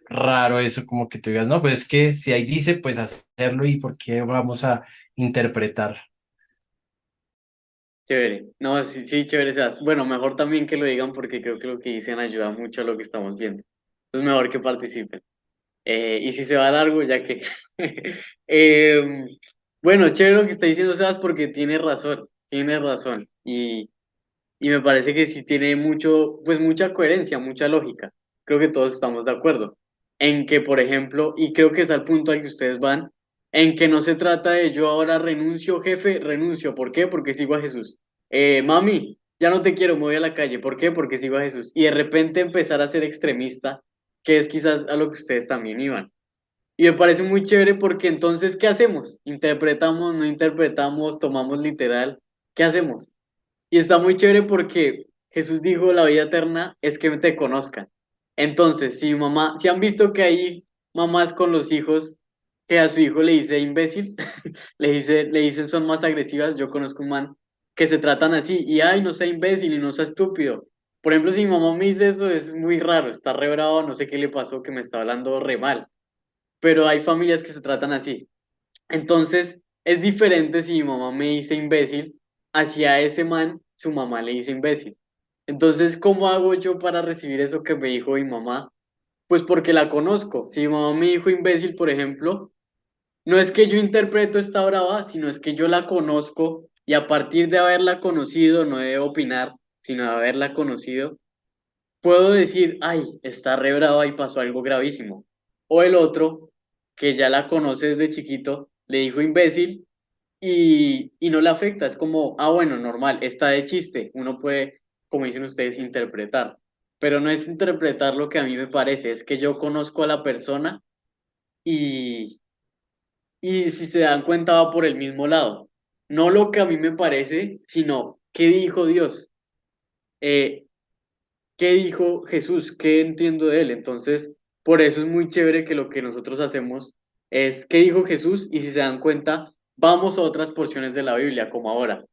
raro eso, como que tú digas, no, pues es que si ahí dice, pues hacerlo y por qué vamos a interpretar. Chévere. No, sí, sí, chévere, Sebas. Bueno, mejor también que lo digan porque creo que lo que dicen ayuda mucho a lo que estamos viendo. Entonces, mejor que participen. Y si se va largo, ya que... Em, bueno, chévere lo que está diciendo Sebas porque tiene razón, tiene razón. Y me parece que sí tiene mucho, pues mucha coherencia, mucha lógica. Creo que todos estamos de acuerdo en que, por ejemplo, y creo que es al punto al que ustedes van, en que no se trata de yo ahora renuncio, jefe, renuncio. ¿Por qué? Porque sigo a Jesús. Mami, ya no te quiero, me voy a la calle. ¿Por qué? Porque sigo a Jesús. Y de repente empezar a ser extremista, que es quizás a lo que ustedes también iban. Y me parece muy chévere porque entonces, ¿qué hacemos? ¿Interpretamos, no interpretamos, tomamos literal? ¿Qué hacemos? Y está muy chévere porque Jesús dijo, la vida eterna es que te conozcan. Entonces, si mamá, si han visto que hay mamás con los hijos, que a su hijo le dice imbécil, le dicen son más agresivas, yo conozco un man que se tratan así, y ay, no sea imbécil y no sea estúpido. Por ejemplo, si mi mamá me dice eso, es muy raro, está re bravo, no sé qué le pasó, que me está hablando re mal, pero hay familias que se tratan así. Entonces, es diferente si mi mamá me dice imbécil, hacia ese man, su mamá le dice imbécil. Entonces, ¿cómo hago yo para recibir eso que me dijo mi mamá? Pues porque la conozco. Si mi mamá me dijo imbécil, por ejemplo, no es que yo interpreto esta brava, sino es que yo la conozco y a partir de haberla conocido, no de opinar, sino de haberla conocido, puedo decir, ay, está re brava y pasó algo gravísimo. O el otro, que ya la conoce desde chiquito, le dijo imbécil y no le afecta. Es como, bueno, normal, está de chiste. Uno puede, como dicen ustedes, interpretar. Pero no es interpretar lo que a mí me parece, es que yo conozco a la persona y, y si se dan cuenta va por el mismo lado. No lo que a mí me parece, sino qué dijo Dios. Eh, ¿Qué dijo Jesús? ¿Qué entiendo de él? Entonces, por eso es muy chévere que lo que nosotros hacemos es qué dijo Jesús y si se dan cuenta, vamos a otras porciones de la Biblia, como ahora.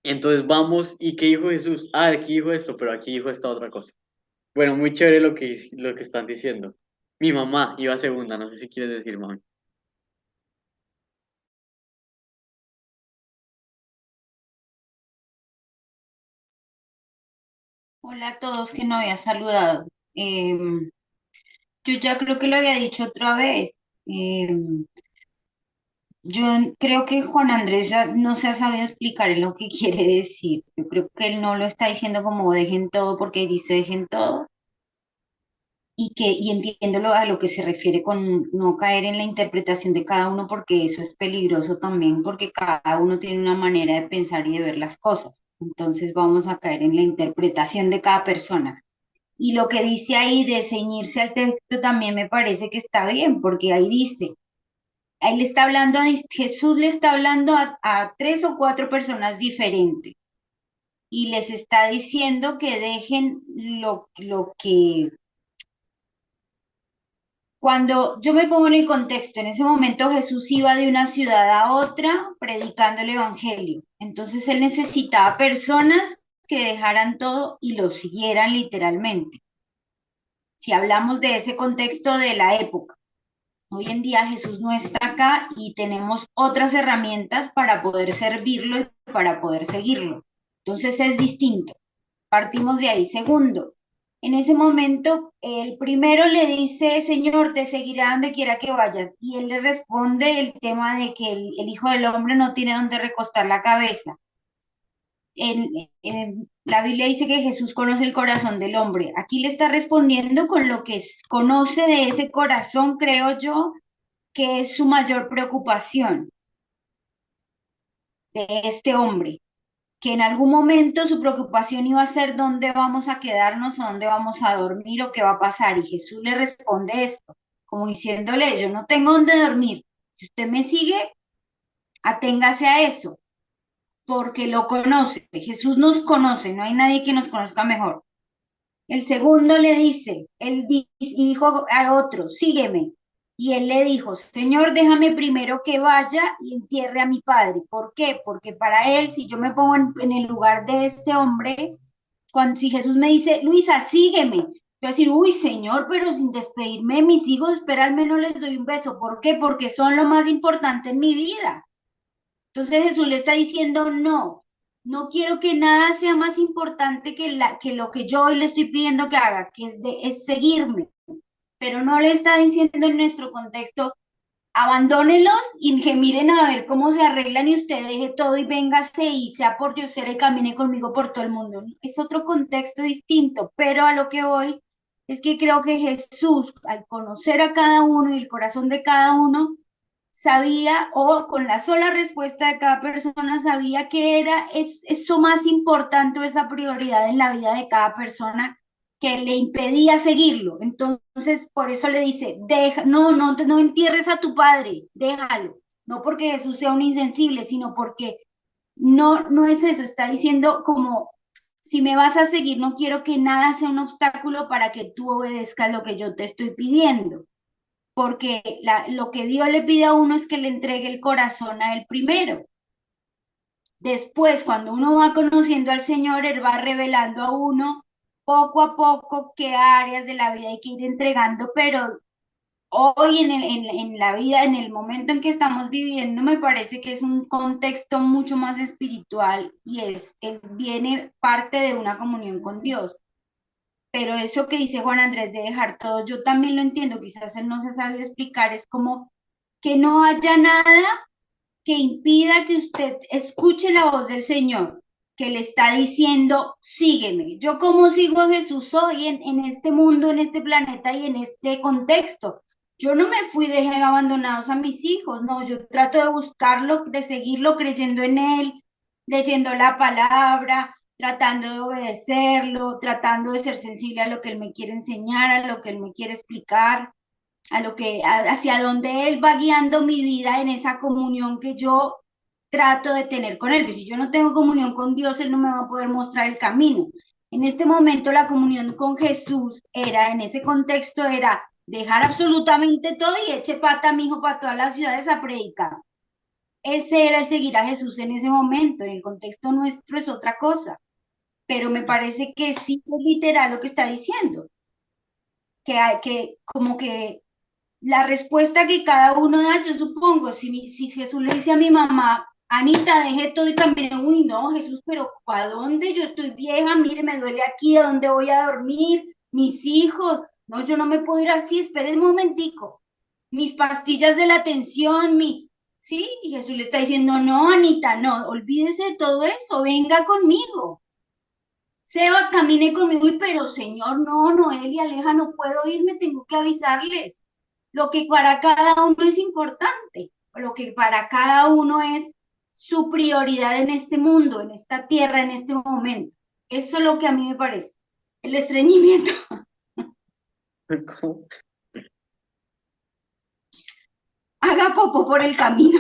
Entonces vamos, ¿y qué dijo Jesús? Aquí dijo esto, pero aquí dijo esta otra cosa. Bueno, muy chévere lo que están diciendo. Mi mamá iba segunda, no sé si quieres decir, mami. Hola a todos que no había saludado. Yo ya creo que lo había dicho otra vez. Yo creo que Juan Andrés no se ha sabido explicar en lo que quiere decir. Yo creo que él no lo está diciendo como dejen todo porque dice dejen todo. Y entiendo a lo que se refiere con no caer en la interpretación de cada uno porque eso es peligroso también porque cada uno tiene una manera de pensar y de ver las cosas. Entonces vamos a caer en la interpretación de cada persona. Y lo que dice ahí de ceñirse al texto también me parece que está bien, porque ahí dice, ahí le está hablando, Jesús le está hablando a tres o cuatro personas diferentes y les está diciendo que dejen lo que... Cuando yo me pongo en el contexto, en ese momento Jesús iba de una ciudad a otra predicando el Evangelio. Entonces él necesitaba personas que dejaran todo y lo siguieran literalmente. Si hablamos de ese contexto de la época. Hoy en día Jesús no está acá y tenemos otras herramientas para poder servirlo y para poder seguirlo. Entonces es distinto. Partimos de ahí. Segundo, en ese momento el primero le dice, Señor, te seguiré a donde quiera que vayas. Y él le responde el tema de que el Hijo del Hombre no tiene donde recostar la cabeza. La Biblia dice que Jesús conoce el corazón del hombre. Aquí le está respondiendo con lo que conoce de ese corazón, creo yo, que es su mayor preocupación de este hombre. que en algún momento su preocupación iba a ser dónde vamos a quedarnos o dónde vamos a dormir o qué va a pasar. Y Jesús le responde esto, como diciéndole, yo no tengo dónde dormir. Si usted me sigue, aténgase a eso, porque lo conoce. Jesús nos conoce, no hay nadie que nos conozca mejor. El segundo le dice, y dijo al otro, sígueme. Y él le dijo, Señor, déjame primero que vaya y entierre a mi padre. ¿Por qué? Porque para él, si yo me pongo en el lugar de este hombre, si Jesús me dice, Luisa, sígueme, yo voy a decir, uy, Señor, pero sin despedirme de mis hijos, espera, al menos les doy un beso. ¿Por qué? Porque son lo más importante en mi vida. Entonces Jesús le está diciendo, no, no quiero que nada sea más importante que lo que yo hoy le estoy pidiendo que haga, que es seguirme. Pero no le está diciendo en nuestro contexto, abandónelos y que miren a ver cómo se arreglan y usted deje todo y véngase y sea por Diosera y camine conmigo por todo el mundo. Es otro contexto distinto, pero a lo que voy es que creo que Jesús, al conocer a cada uno y el corazón de cada uno, sabía o con la sola respuesta de cada persona sabía que era eso más importante o esa prioridad en la vida de cada persona que le impedía seguirlo. Entonces, por eso le dice, no entierres a tu padre, déjalo. No porque Jesús sea un insensible, sino porque no es eso, está diciendo como, si me vas a seguir, no quiero que nada sea un obstáculo para que tú obedezcas lo que yo te estoy pidiendo, porque lo que Dios le pide a uno es que le entregue el corazón a él primero. Después, cuando uno va conociendo al Señor, Él va revelando a uno poco a poco qué áreas de la vida hay que ir entregando, pero hoy en la vida, en el momento en que estamos viviendo, me parece que es un contexto mucho más espiritual y viene parte de una comunión con Dios. Pero eso que dice Juan Andrés de dejar todo, yo también lo entiendo, quizás él no se sabe explicar, es como que no haya nada que impida que usted escuche la voz del Señor, que le está diciendo, sígueme. Yo como sigo a Jesús hoy en este mundo, en este planeta y en este contexto. Yo no me fui, dejé abandonados a mis hijos, no, yo trato de buscarlo, de seguirlo creyendo en él, leyendo la palabra, tratando de obedecerlo, tratando de ser sensible a lo que él me quiere enseñar, a lo que él me quiere explicar, hacia donde Él va guiando mi vida en esa comunión que yo trato de tener con Él. Que si yo no tengo comunión con Dios, Él no me va a poder mostrar el camino. En este momento la comunión con Jesús en ese contexto era dejar absolutamente todo y eche pata, mi hijo, para todas las ciudades a predicar. Ese era el seguir a Jesús en ese momento. En el contexto nuestro es otra cosa. Pero me parece que sí es literal lo que está diciendo. Que hay que, como que la respuesta que cada uno da, yo supongo, si Jesús le dice a mi mamá, Anita, dejé todo y cambié, uy, no, Jesús, pero ¿a dónde? Yo estoy vieja, mire, me duele aquí, ¿a dónde voy a dormir? Mis hijos, no, yo no me puedo ir así, espere un momentico, mis pastillas de la tensión, ¿sí? Y Jesús le está diciendo, no, Anita, no, olvídese de todo eso, venga conmigo. Sebas, camine conmigo, y pero Señor, no, Noelia, Aleja, no puedo irme, tengo que avisarles lo que para cada uno es importante, lo que para cada uno es su prioridad en este mundo, en esta tierra, en este momento. Eso es lo que a mí me parece. El estreñimiento. ¿Cómo? Haga popo por el camino.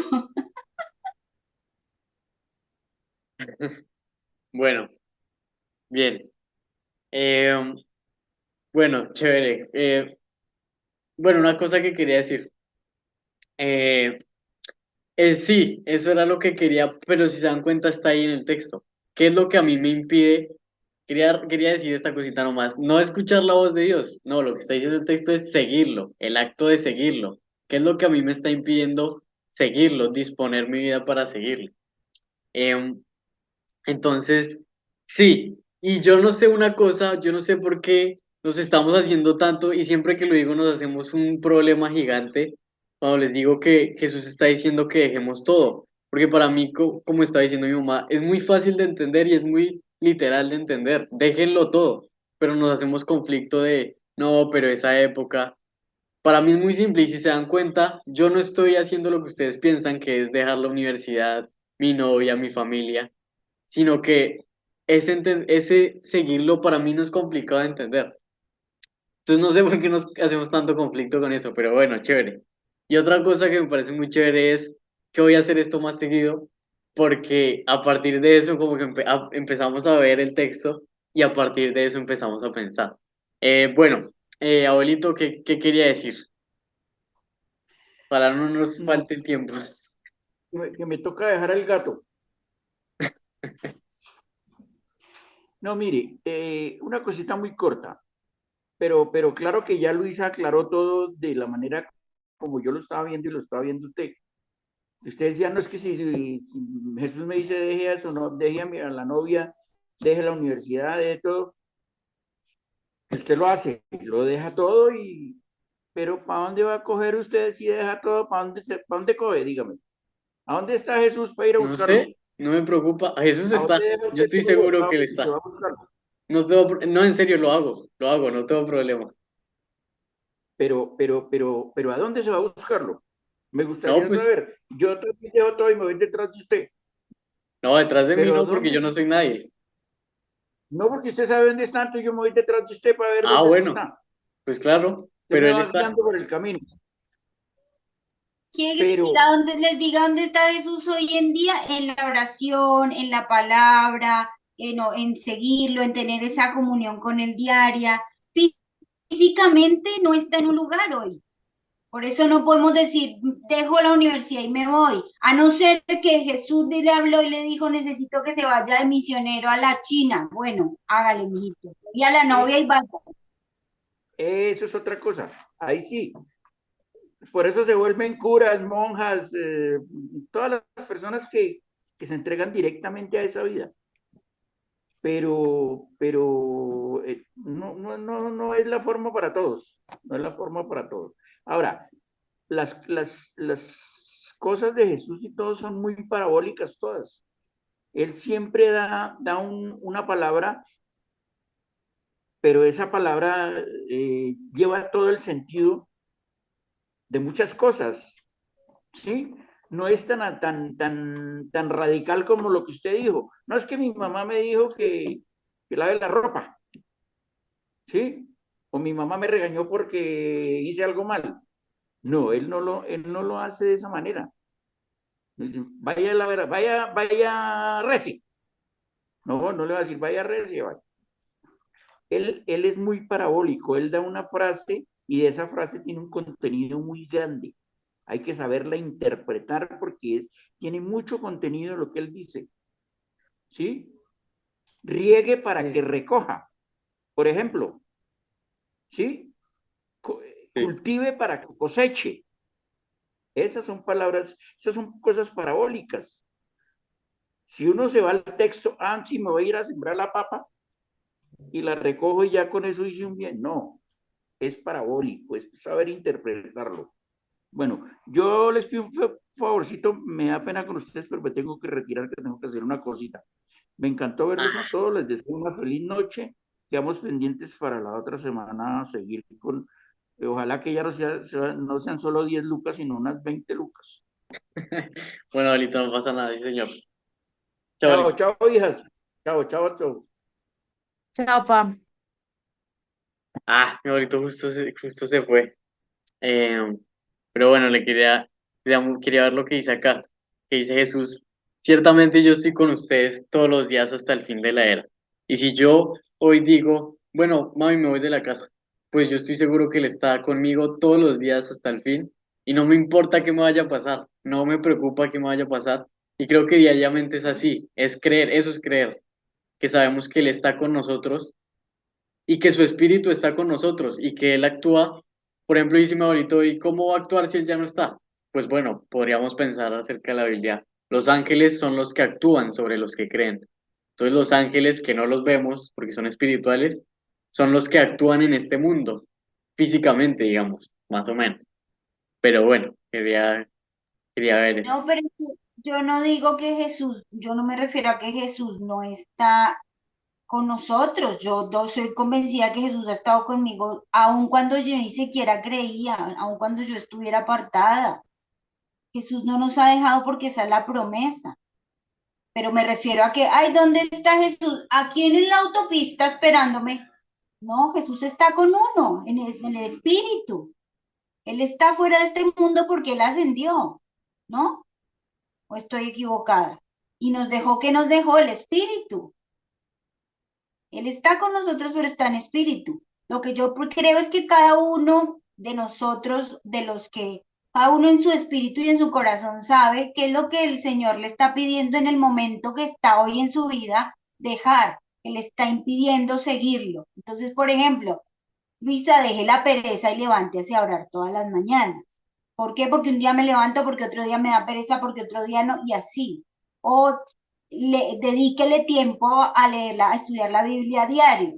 Bueno, bien. Eh, bueno, chévere. Bueno, una cosa que quería decir. Eh, sí, eso era lo que quería, pero si se dan cuenta está ahí en el texto. ¿Qué es lo que a mí me impide? Quería decir esta cosita nomás, no escuchar la voz de Dios, no, lo que está diciendo el texto es seguirlo, el acto de seguirlo. ¿Qué es lo que a mí me está impidiendo seguirlo, disponer mi vida para seguirlo? Em, entonces, sí, y yo no sé una cosa, yo no sé por qué nos estamos haciendo tanto y siempre que lo digo nos hacemos un problema gigante cuando les digo que Jesús está diciendo que dejemos todo, porque para mí, como está diciendo mi mamá, es muy fácil de entender y es muy literal de entender, déjenlo todo, pero nos hacemos conflicto de, no, pero esa época, para mí es muy simple y si se dan cuenta, yo no estoy haciendo lo que ustedes piensan que es dejar la universidad, mi novia, mi familia. sino que ese seguirlo para mí no es complicado de entender. Entonces no sé por qué nos hacemos tanto conflicto con eso, pero bueno, chévere. Y otra cosa que me parece muy chévere es que voy a hacer esto más seguido, porque a partir de eso como que empezamos a ver el texto y a partir de eso empezamos a pensar. Bueno, abuelito, ¿qué quería decir? Para no nos No, falte el tiempo. que me toca dejar al gato. No, mire, una cosita muy corta, pero claro que ya Luisa aclaró todo de la manera como yo lo estaba viendo y lo estaba viendo usted. Usted decía, no es que si Jesús me dice deje a, no, deje a la novia, deje la universidad, deje todo, usted lo hace, lo deja todo pero ¿para dónde va a coger usted si deja todo? ¿Para dónde coge? Dígame. ¿A dónde está Jesús para ir a No buscarlo? sé, no me preocupa. Jesús ¿A dónde está. deja Yo usted estoy todo seguro botado que él y se está. va a buscarlo? No, en serio, lo hago, no tengo problema. Pero ¿a dónde se va a buscarlo? Me No, gustaría pues, saber. Yo también dejo todo y me voy detrás de usted. no, detrás de mí Pero no, porque ¿dónde yo no está? soy nadie. No, porque usted sabe dónde está, entonces yo me voy detrás de usted para ver Ah, dónde es que bueno, está. pues claro, Usted pero me él va está. guiando por el camino. ¿Quiere que Pero les diga dónde está Jesús hoy en día? En la oración, en la palabra, en seguirlo, en tener esa comunión con el diaria. Físicamente no está en un lugar hoy. Por eso no podemos decir, dejo la universidad y me voy. A no ser que Jesús le habló y le dijo, necesito que se vaya de misionero a la China. Bueno, hágale, mijito. Y a la eh, novia y vaya. eso es otra cosa. Ahí sí. Por eso se vuelven curas, monjas, todas las personas que se entregan directamente a esa vida. Pero no es la forma para todos. No es la forma para todos. Ahora, las cosas de Jesús y todo son muy parabólicas todas. Él siempre da una palabra, pero esa palabra lleva todo el sentido de muchas cosas, ¿sí? No es tan radical como lo que usted dijo. No es que mi mamá me dijo que lave la ropa, ¿sí? O mi mamá me regañó porque hice algo mal. No, él no lo hace de esa manera. Vaya, vaya, reci. No le va a decir, vaya, reci, vaya. Él es muy parabólico, él da una frase y de esa frase tiene un contenido muy grande. Hay que saberla interpretar porque tiene mucho contenido lo que él dice. ¿Sí? Riegue para que Sí, recoja. Por ejemplo, ¿sí? sí. Cultive para que coseche. Esas son palabras, esas son cosas parabólicas. Si uno se va al texto, sí, me voy a ir a sembrar la papa y la recojo y ya con eso hice un bien. No, es parabólico, es saber interpretarlo. Bueno, yo les pido un favorcito, me da pena con ustedes, pero me tengo que retirar, que tengo que hacer una cosita. Me encantó verlos a Ah, todos, les deseo una feliz noche. Quedamos pendientes para la otra semana seguir con, ojalá que ya no sean solo 10 lucas, sino unas 20 lucas. bueno, ahorita no pasa nada, sí, señor. Chao, Chao, ahorita. chao, hijas. Chao, chao a todos. Chao, pa. Ah, mi abuelito justo se fue. Eh, pero bueno, quería ver lo que dice acá, que dice Jesús, ciertamente yo estoy con ustedes todos los días hasta el fin de la era. Y si yo hoy digo, bueno, mami, me voy de la casa, pues yo estoy seguro que Él está conmigo todos los días hasta el fin y no me importa qué me vaya a pasar, no me preocupa qué me vaya a pasar. Y creo que diariamente es así, es creer, eso es creer, que sabemos que Él está con nosotros y que su espíritu está con nosotros y que Él actúa. Por ejemplo, dice mi abuelito, ¿y cómo va a actuar si Él ya no está? Pues bueno, podríamos pensar acerca de la Biblia. Los ángeles son los que actúan sobre los que creen. Entonces los ángeles que no los vemos porque son espirituales, son los que actúan en este mundo, físicamente, digamos, más o menos. Pero bueno, quería ver eso. No, pero es que yo no digo que Jesús, yo no me refiero a que Jesús no está con nosotros. Soy convencida que Jesús ha estado conmigo, aun cuando yo ni siquiera creía, aun cuando yo estuviera apartada. Jesús no nos ha dejado porque esa es la promesa. pero me refiero a que, ay, ¿dónde está Jesús? Aquí en la autopista esperándome. No, Jesús está con uno, en el espíritu. Él está fuera de este mundo porque él ascendió, ¿no? ¿O estoy equivocada? Y nos dejó, ¿qué nos dejó? El espíritu. Él está con nosotros, pero está en espíritu. Lo que yo creo es que cada uno de nosotros, de los que, cada uno en su espíritu y en su corazón sabe qué es lo que el Señor le está pidiendo en el momento que está hoy en su vida dejar, que le está impidiendo seguirlo. Entonces, por ejemplo, Luisa, deje la pereza y levántese a orar todas las mañanas. ¿Por qué? Porque un día me levanto, porque otro día me da pereza, porque otro día no, y así. O dedíquele tiempo a leerla, a estudiar la Biblia a diario.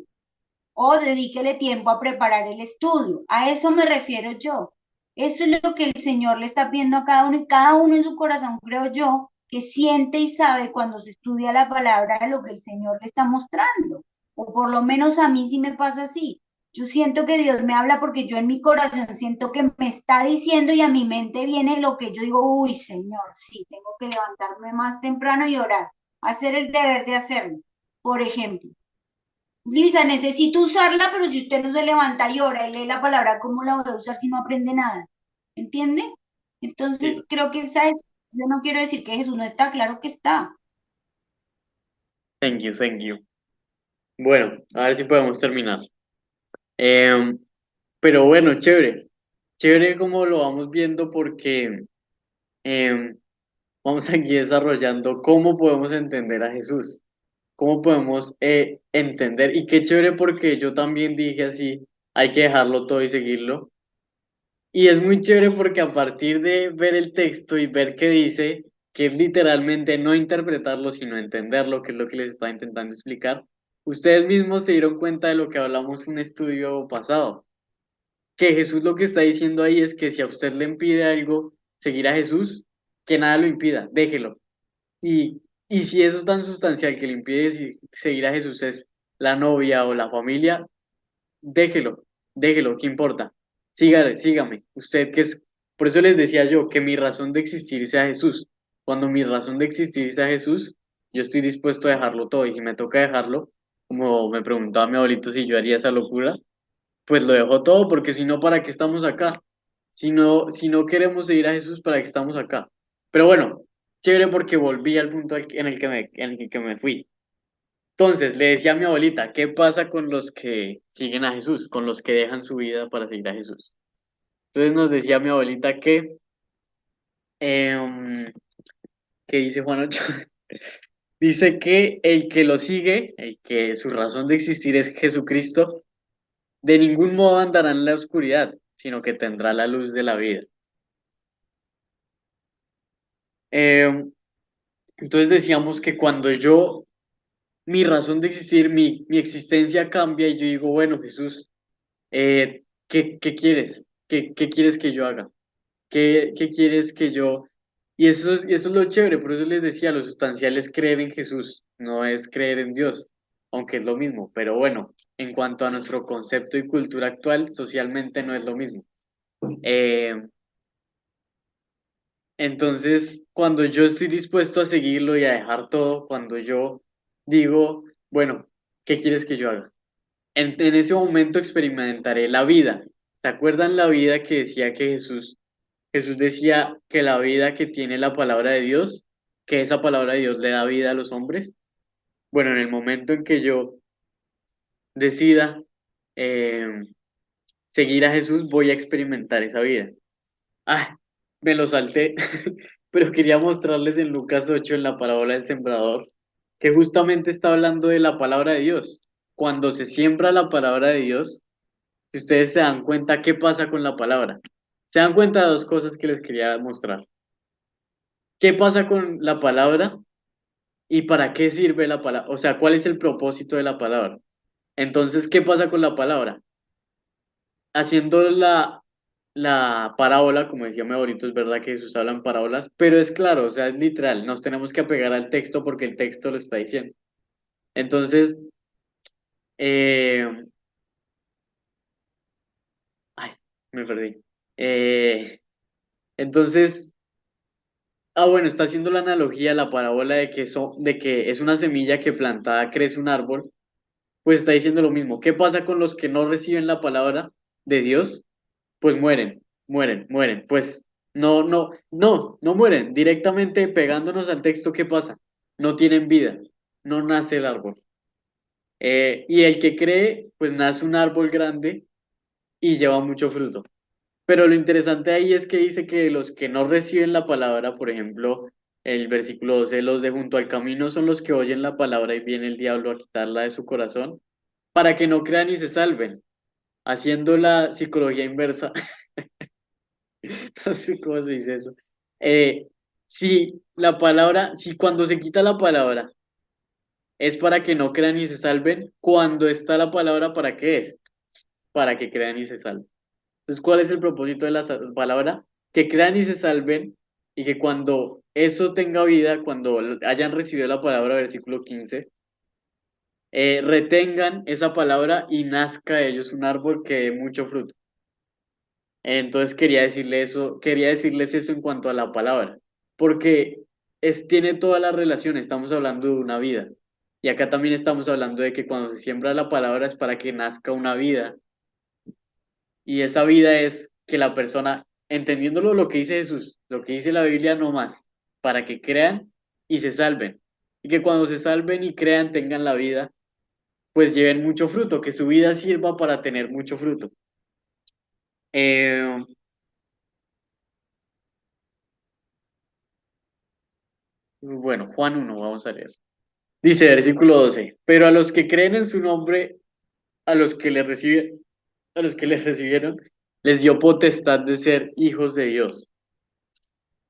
O dedíquele tiempo a preparar el estudio. A eso me refiero yo. Eso es lo que el Señor le está pidiendo a cada uno y cada uno en su corazón, creo yo, que siente y sabe cuando se estudia la palabra de lo que el Señor le está mostrando. O por lo menos a mí sí me pasa así. Yo siento que Dios me habla porque yo en mi corazón siento que me está diciendo y a mi mente viene lo que yo digo, uy, Señor, sí, tengo que levantarme más temprano y orar, hacer el deber de hacerlo. Por ejemplo, Lisa, necesito usarla, pero si usted no se levanta y ora y lee la palabra, ¿cómo la voy a usar si no aprende nada? ¿Entiende? Sí, Entonces, creo que esa es, yo no quiero decir que Jesús no está, claro que está. thank you, thank you. Bueno, a ver si podemos terminar. Em, pero bueno, chévere. Chévere como lo vamos viendo porque em, vamos aquí desarrollando cómo podemos entender a Jesús, cómo podemos entender. Y qué chévere porque yo también dije así, hay que dejarlo todo y seguirlo. Y es muy chévere porque a partir de ver el texto y ver qué dice, que es literalmente no interpretarlo, sino entenderlo, que es lo que les estaba intentando explicar, ustedes mismos se dieron cuenta de lo que hablamos en un estudio pasado, que Jesús lo que está diciendo ahí es que si a usted le impide algo seguir a Jesús, que nada lo impida, déjelo. Y si eso es tan sustancial que le impide seguir a Jesús es la novia o la familia, déjelo, déjelo, ¿qué importa? Sígale, sígame. Usted que es, por eso les decía yo que mi razón de existir sea Jesús. Cuando mi razón de existir sea Jesús, yo estoy dispuesto a dejarlo todo. Y si me toca dejarlo, como me preguntaba mi abuelito si yo haría esa locura, pues lo dejo todo, porque si no, ¿para qué estamos acá? Si no queremos seguir a Jesús, ¿para qué estamos acá? Pero bueno, chévere porque volví al punto en el que me fui. Entonces, le decía a mi abuelita, ¿qué pasa con los que siguen a Jesús, con los que dejan su vida para seguir a Jesús? Entonces nos decía mi abuelita em, que dice Juan 8, dice que el que lo sigue, el que su razón de existir es Jesucristo, de ningún modo andará en la oscuridad, sino que tendrá la luz de la vida. Em, entonces decíamos que cuando mi razón de existir, mi existencia cambia y yo digo, bueno, Jesús, ¿qué quieres? ¿Qué quieres que yo haga? ¿Qué quieres que yo? Y eso es lo chévere, por eso les decía, lo sustancial es creer en Jesús, no es creer en Dios, aunque es lo mismo, pero bueno, en cuanto a nuestro concepto y cultura actual, socialmente no es lo mismo. Eh, entonces, cuando yo estoy dispuesto a seguirlo y a dejar todo, cuando yo digo, bueno, ¿qué quieres que yo haga? En ese momento experimentaré la vida. ¿Se acuerdan la vida que decía que Jesús decía que la vida que tiene la palabra de Dios, que esa palabra de Dios le da vida a los hombres? Bueno, en el momento en que yo decida eh, seguir a Jesús, voy a experimentar esa vida. Ah, me lo salté, pero quería mostrarles en Lucas 8, en la parábola del sembrador, que justamente está hablando de la palabra de Dios. Cuando se siembra la palabra de Dios, si ustedes se dan cuenta, ¿qué pasa con la palabra? Se dan cuenta de dos cosas que les quería mostrar. ¿Qué pasa con la palabra y para qué sirve la palabra? O sea, ¿cuál es el propósito de la palabra? Entonces, ¿qué pasa con la palabra? Haciendo la parábola, como decía mi abuelito, es verdad que Jesús habla en parábolas, pero es claro, o sea, es literal, nos tenemos que apegar al texto porque el texto lo está diciendo. Entonces, eh, ay, me perdí. Entonces, bueno, está haciendo la analogía, la parábola de que es una semilla que plantada crece un árbol, pues está diciendo lo mismo. ¿Qué pasa con los que no reciben la palabra de Dios? Pues mueren, mueren, mueren. Pues no mueren. Directamente pegándonos al texto, ¿qué pasa? No tienen vida, no nace el árbol. Y el que cree, pues nace un árbol grande y lleva mucho fruto. Pero lo interesante ahí es que dice que los que no reciben la palabra, por ejemplo, el versículo 12, los de junto al camino son los que oyen la palabra y viene el diablo a quitarla de su corazón, para que no crean y se salven, haciendo la psicología inversa. No sé cómo se dice eso. Eh, si cuando se quita la palabra es para que no crean y se salven, cuando está la palabra, ¿para qué es? Para que crean y se salven. Entonces, ¿cuál es el propósito de la palabra? Que crean y se salven y que cuando eso tenga vida, cuando hayan recibido la palabra, versículo 15, retengan esa palabra y nazca de ellos un árbol que dé mucho fruto. Entonces quería decirles eso en cuanto a la palabra, porque tiene toda la relación, estamos hablando de una vida. Y acá también estamos hablando de que cuando se siembra la palabra es para que nazca una vida. Y esa vida es que la persona, entendiéndolo lo que dice Jesús, lo que dice la Biblia no más, para que crean y se salven. Y que cuando se salven y crean, tengan la vida, pues lleven mucho fruto, que su vida sirva para tener mucho fruto. Eh, bueno, Juan 1, vamos a leer. Dice, versículo 12, pero a los que creen en su nombre, a los que le reciben, a los que les recibieron, les dio potestad de ser hijos de Dios.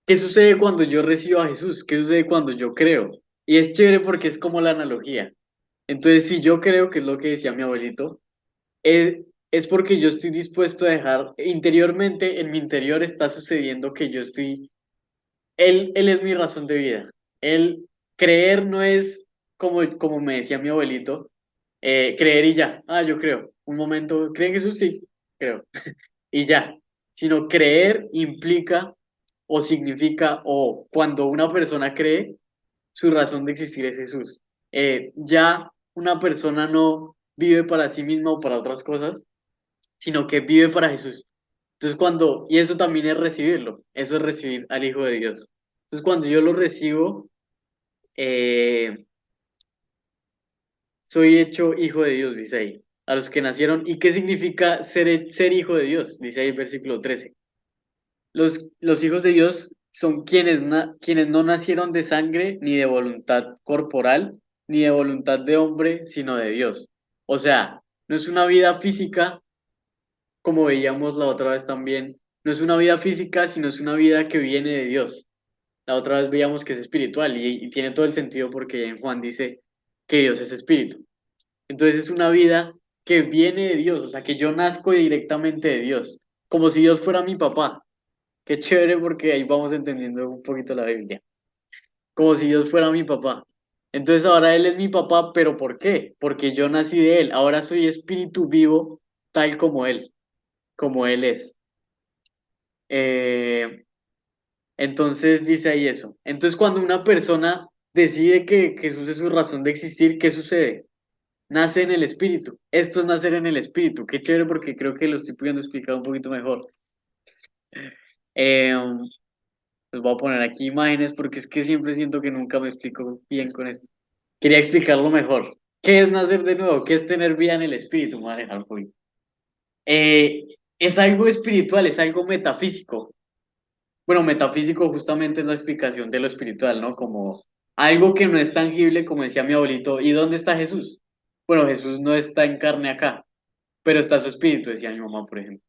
¿Qué sucede cuando yo recibo a Jesús? ¿Qué sucede cuando yo creo? Y es chévere porque es como la analogía. Entonces, si yo creo, que es lo que decía mi abuelito, es porque yo estoy dispuesto a dejar, interiormente, en mi interior está sucediendo que yo estoy, él es mi razón de vida. Él, creer no es como me decía mi abuelito, creer y ya. Ah, yo creo. Un momento, ¿cree en Jesús? Sí, creo. Y ya. Sino creer implica o significa, o cuando una persona cree, su razón de existir es Jesús. Ya una persona no vive para sí misma o para otras cosas, sino que vive para Jesús. Entonces y eso también es recibirlo, eso es recibir al Hijo de Dios. Entonces cuando yo lo recibo, eh, soy hecho hijo de Dios, dice ahí, a los que nacieron. ¿Y qué significa ser hijo de Dios? Dice ahí versículo 13. Los hijos de Dios son quienes no nacieron de sangre, ni de voluntad corporal, ni de voluntad de hombre, sino de Dios. O sea, no es una vida física, como veíamos la otra vez también, no es una vida física, sino es una vida que viene de Dios. La otra vez veíamos que es espiritual y tiene todo el sentido porque en Juan dice que Dios es espíritu. Entonces es una vida que viene de Dios, o sea, que yo nazco directamente de Dios, como si Dios fuera mi papá. Qué chévere porque ahí vamos entendiendo un poquito la Biblia. Como si Dios fuera mi papá. Entonces ahora Él es mi papá, pero ¿por qué? Porque yo nací de Él. Ahora soy espíritu vivo tal como Él es. Eh, entonces dice ahí eso. Entonces cuando una persona decide que Jesús es su razón de existir, ¿qué sucede? Nace en el espíritu. Esto es nacer en el espíritu. Qué chévere porque creo que lo estoy pudiendo explicar un poquito mejor. Eh, Les voy a poner aquí imágenes porque es que siempre siento que nunca me explico bien con esto. Quería explicarlo mejor. ¿Qué es nacer de nuevo? ¿Qué es tener vida en el espíritu? Me voy a dejar un poquito. Es algo espiritual, es algo metafísico. Bueno, metafísico justamente es la explicación de lo espiritual, ¿no? Como algo que no es tangible, como decía mi abuelito. ¿Y dónde está Jesús? Bueno, Jesús no está en carne acá, pero está su espíritu, decía mi mamá, por ejemplo.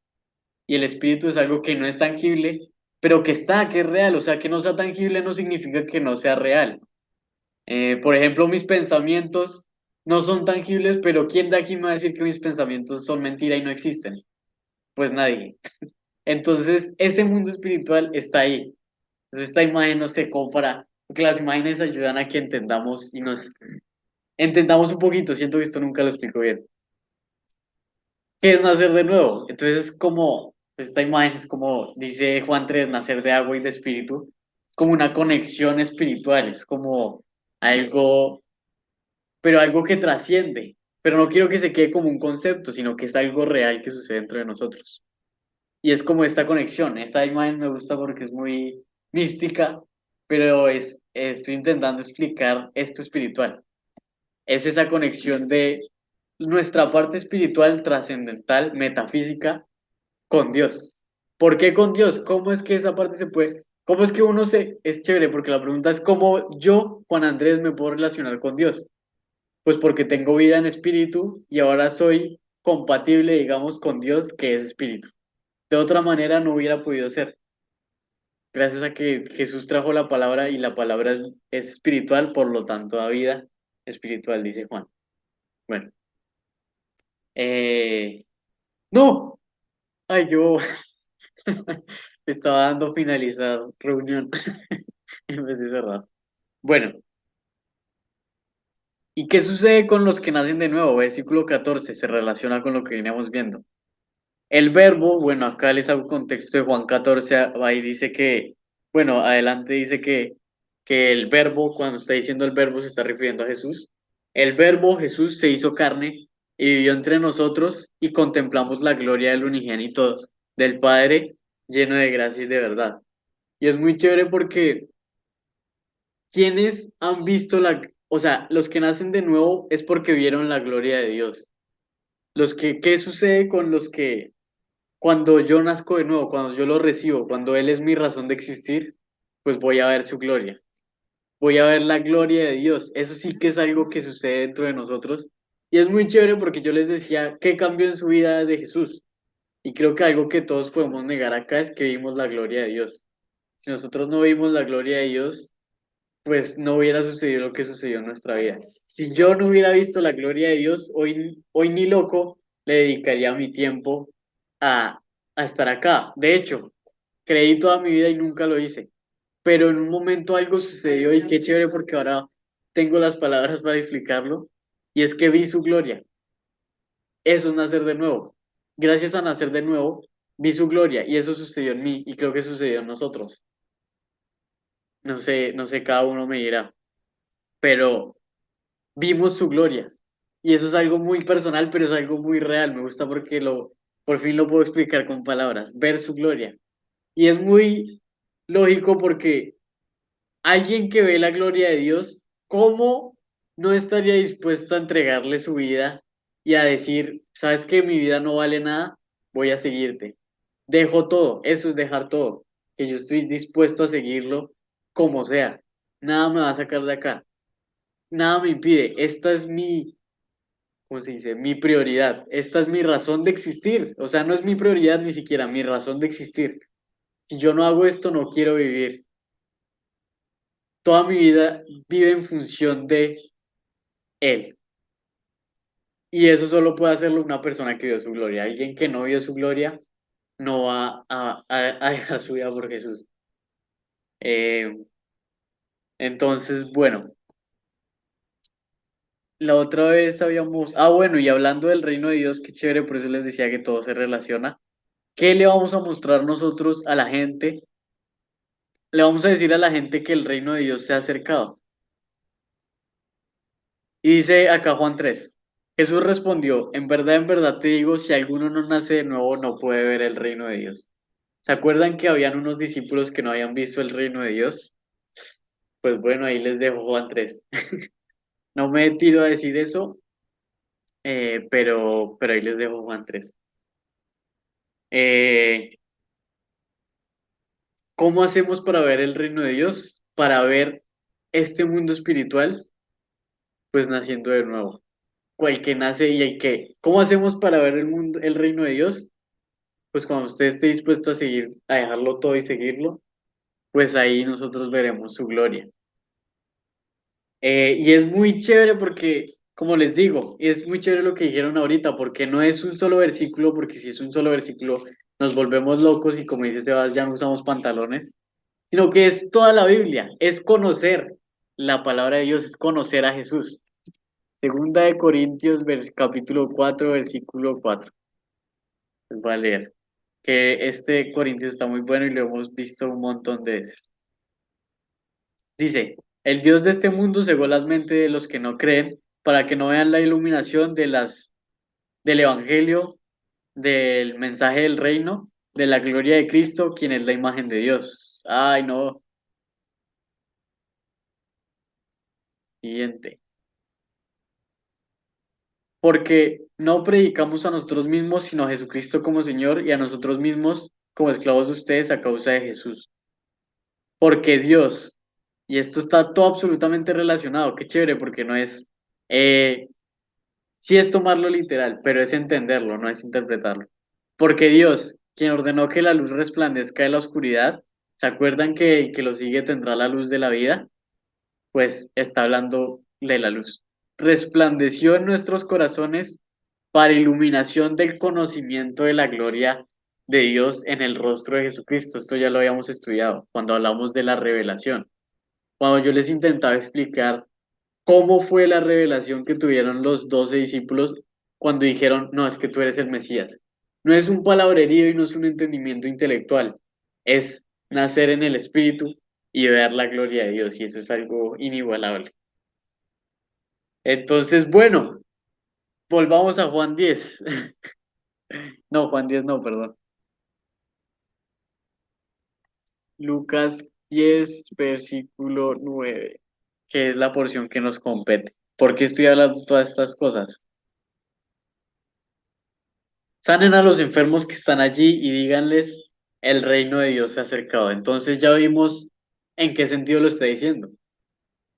Y el espíritu es algo que no es tangible, pero que está, que es real. O sea, que no sea tangible no significa que no sea real. Por ejemplo, mis pensamientos no son tangibles, pero ¿quién de aquí me va a decir que mis pensamientos son mentira y no existen? Pues nadie. Entonces, ese mundo espiritual está ahí. Entonces, esta imagen no sé cómo porque las imágenes ayudan a que entendamos y nos entendamos un poquito. Siento que esto nunca lo explico bien. ¿Qué es nacer de nuevo? Entonces, es como, esta imagen es como dice Juan 3, nacer de agua y de espíritu. como una conexión espiritual, es como algo, pero algo que trasciende. Pero no quiero que se quede como un concepto, sino que es algo real que sucede dentro de nosotros. Y es como esta conexión. Esta imagen me gusta porque es muy mística, pero estoy intentando explicar esto espiritual. Es esa conexión de nuestra parte espiritual, trascendental, metafísica, con Dios. ¿Por qué con Dios? ¿Cómo es que esa parte se puede, cómo es que uno se, es chévere? Porque la pregunta es cómo yo, Juan Andrés, me puedo relacionar con Dios. Pues porque tengo vida en espíritu y ahora soy compatible, digamos, con Dios, que es espíritu. De otra manera no hubiera podido ser. Gracias a que Jesús trajo la palabra y la palabra es espiritual, por lo tanto da vida espiritual, dice Juan. Bueno, no, ay, yo estaba dando finalizar reunión en vez de cerrar. Bueno, ¿y qué sucede con los que nacen de nuevo? Versículo 14 se relaciona con lo que veníamos viendo. El verbo, bueno, acá les hago contexto de Juan 14, ahí dice que, bueno, adelante dice que el verbo, cuando está diciendo el verbo, se está refiriendo a Jesús. El verbo, Jesús, se hizo carne y vivió entre nosotros y contemplamos la gloria del unigénito del Padre, lleno de gracia y de verdad. Y es muy chévere porque quienes han visto o sea, los que nacen de nuevo es porque vieron la gloria de Dios. ¿Qué sucede con los que cuando yo nazco de nuevo, cuando yo lo recibo, cuando Él es mi razón de existir, pues voy a ver su gloria. Voy a ver la gloria de Dios. Eso sí que es algo que sucede dentro de nosotros. Y es muy chévere porque yo les decía, ¿qué cambió en su vida de Jesús? Y creo que algo que todos podemos negar acá es que vimos la gloria de Dios. Si nosotros no vimos la gloria de Dios, pues no hubiera sucedido lo que sucedió en nuestra vida. Si yo no hubiera visto la gloria de Dios, hoy ni loco le dedicaría mi tiempo a, a estar acá. De hecho, creí toda mi vida y nunca lo hice. Pero en un momento algo sucedió y qué chévere porque ahora tengo las palabras para explicarlo. Y es que vi su gloria. Eso es nacer de nuevo. Gracias a nacer de nuevo, vi su gloria y eso sucedió en mí y creo que sucedió en nosotros. No sé, no sé, cada uno me dirá, pero vimos su gloria. Y eso es algo muy personal, pero es algo muy real. Me gusta porque por fin lo puedo explicar con palabras, ver su gloria. Y es muy lógico porque alguien que ve la gloria de Dios, ¿cómo no estaría dispuesto a entregarle su vida y a decir, sabes que mi vida no vale nada, voy a seguirte? Dejo todo, eso es dejar todo, que yo estoy dispuesto a seguirlo como sea. Nada me va a sacar de acá, nada me impide. Esta es ¿cómo se dice? Mi prioridad. Esta es mi razón de existir. O sea, no es mi prioridad ni siquiera mi razón de existir. Si yo no hago esto, no quiero vivir. Toda mi vida vive en función de Él. Y eso solo puede hacerlo una persona que vio su gloria. Alguien que no vio su gloria no va a dejar su vida por Jesús. Eh, entonces, bueno, la otra vez habíamos... Ah, bueno, y hablando del reino de Dios, qué chévere, por eso les decía que todo se relaciona. ¿Qué le vamos a mostrar nosotros a la gente? Le vamos a decir a la gente que el reino de Dios se ha acercado. Y dice acá Juan 3. Jesús respondió, en verdad te digo, si alguno no nace de nuevo, no puede ver el reino de Dios. ¿Se acuerdan que habían unos discípulos que no habían visto el reino de Dios? Pues bueno, ahí les dejo Juan 3. No me tiro a decir eso, pero ahí les dejo Juan 3. Eh, ¿Cómo hacemos para ver el reino de Dios? Para ver este mundo espiritual, pues naciendo de nuevo. El que nace y el que. ¿Cómo hacemos para ver el mundo, el reino de Dios? Pues cuando usted esté dispuesto a seguir, a dejarlo todo y seguirlo, pues ahí nosotros veremos su gloria. Y es muy chévere porque, como les digo, es muy chévere lo que dijeron ahorita, porque no es un solo versículo, porque si es un solo versículo nos volvemos locos y como dice Sebas, ya no usamos pantalones, sino que es toda la Biblia, es conocer la palabra de Dios, es conocer a Jesús. Segunda de Corintios, capítulo 4, versículo 4. Les voy a leer. Que este Corintios está muy bueno y lo hemos visto un montón de veces. Dice, el Dios de este mundo cegó las mentes de los que no creen para que no vean la iluminación del Evangelio, del mensaje del reino, de la gloria de Cristo, quien es la imagen de Dios. Ay, no. Siguiente. Porque no predicamos a nosotros mismos, sino a Jesucristo como Señor y a nosotros mismos como esclavos de ustedes a causa de Jesús. Porque Dios, y esto está todo absolutamente relacionado, qué chévere, porque no es, sí es tomarlo literal, pero es entenderlo, no es interpretarlo. Porque Dios, quien ordenó que la luz resplandezca de la oscuridad, ¿se acuerdan que el que lo sigue tendrá la luz de la vida? Pues está hablando de la luz. Resplandeció en nuestros corazones para iluminación del conocimiento de la gloria de Dios en el rostro de Jesucristo. Esto ya lo habíamos estudiado cuando hablamos de la revelación. Cuando yo les intentaba explicar cómo fue la revelación que tuvieron los 12 discípulos cuando dijeron, no, es que tú eres el Mesías. No es un palabrerío y no es un entendimiento intelectual, es nacer en el Espíritu y ver la gloria de Dios, y eso es algo inigualable. Entonces, bueno, volvamos a Juan 10. No, Juan 10 no, perdón. Lucas 10, versículo 9, que es la porción que nos compete. ¿Por qué estoy hablando de todas estas cosas? Sanen a los enfermos que están allí y díganles, el reino de Dios se ha acercado. Entonces ya vimos en qué sentido lo está diciendo.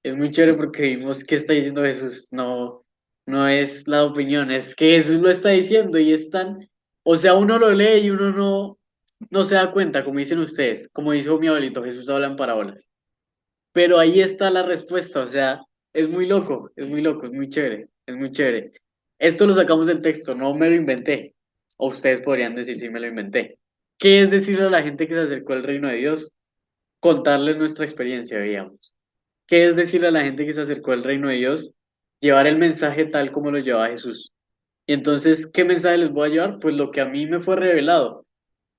Es muy chévere porque vimos qué está diciendo Jesús. No, no es la opinión, es que Jesús lo está diciendo y es tan, o sea, uno lo lee y uno no se da cuenta, como dicen ustedes, como dijo mi abuelito, Jesús habla en parábolas. Pero ahí está la respuesta, o sea, es muy loco, es muy loco, es muy chévere, es muy chévere. Esto lo sacamos del texto, no me lo inventé. O ustedes podrían decir si me lo inventé. ¿Qué es decirle a la gente que se acercó al reino de Dios? Contarles nuestra experiencia, digamos. ¿Qué es decirle a la gente que se acercó al reino de Dios? Llevar el mensaje tal como lo llevaba Jesús. Y entonces, ¿qué mensaje les voy a llevar? Pues lo que a mí me fue revelado.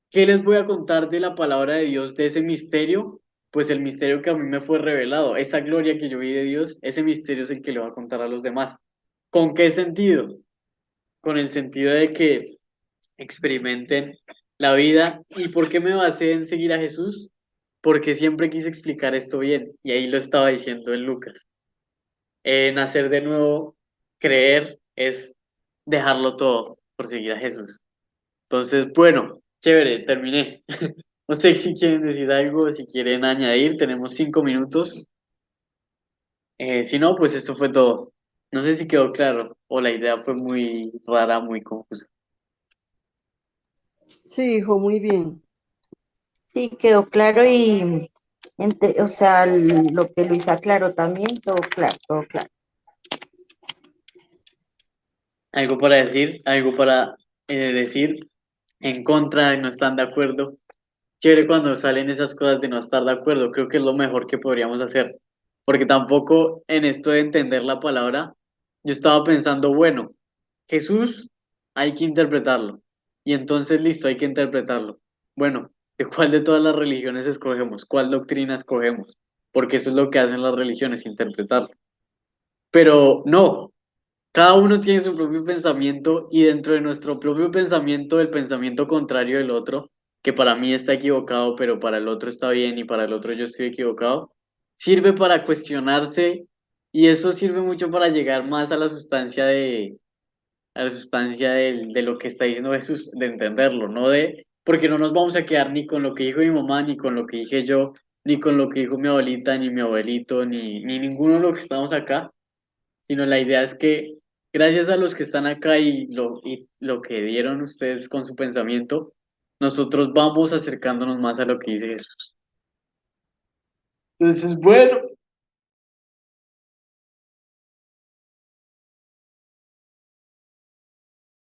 ¿Qué les voy a contar de la palabra de Dios, de ese misterio? Pues el misterio que a mí me fue revelado, esa gloria que yo vi de Dios, ese misterio es el que le va a contar a los demás. ¿Con qué sentido? Con el sentido de que experimenten la vida. ¿Y por qué me basé en seguir a Jesús? Porque siempre quise explicar esto bien, y ahí lo estaba diciendo en Lucas. Nacer de nuevo, creer, es dejarlo todo por seguir a Jesús. Entonces, bueno, chévere, terminé. No sé si quieren decir algo, si quieren añadir, tenemos 5 minutos. Si no, pues esto fue todo. No sé si quedó claro o la idea fue muy rara, muy confusa. Sí, hijo, muy bien. Sí, quedó claro y, o sea, lo que Luisa aclaró también, todo claro, todo claro. ¿Algo para decir? ¿Algo para decir en contra de no están de acuerdo? Chévere cuando salen esas cosas de no estar de acuerdo, creo que es lo mejor que podríamos hacer, porque tampoco en esto de entender la palabra, yo estaba pensando, bueno, Jesús hay que interpretarlo, y entonces listo, hay que interpretarlo. Bueno, ¿de cuál de todas las religiones escogemos? ¿Cuál doctrina escogemos? Porque eso es lo que hacen las religiones, interpretarlo. Pero no, cada uno tiene su propio pensamiento y dentro de nuestro propio pensamiento, el pensamiento contrario del otro, que para mí está equivocado, pero para el otro está bien y para el otro yo estoy equivocado, sirve para cuestionarse y eso sirve mucho para llegar más a la sustancia de lo que está diciendo Jesús, de entenderlo, no de, porque no nos vamos a quedar ni con lo que dijo mi mamá, ni con lo que dije yo, ni con lo que dijo mi abuelita, ni mi abuelito, ni ninguno de los que estamos acá, sino la idea es que gracias a los que están acá y lo que dieron ustedes con su pensamiento, nosotros vamos acercándonos más a lo que dice Jesús. Entonces, bueno,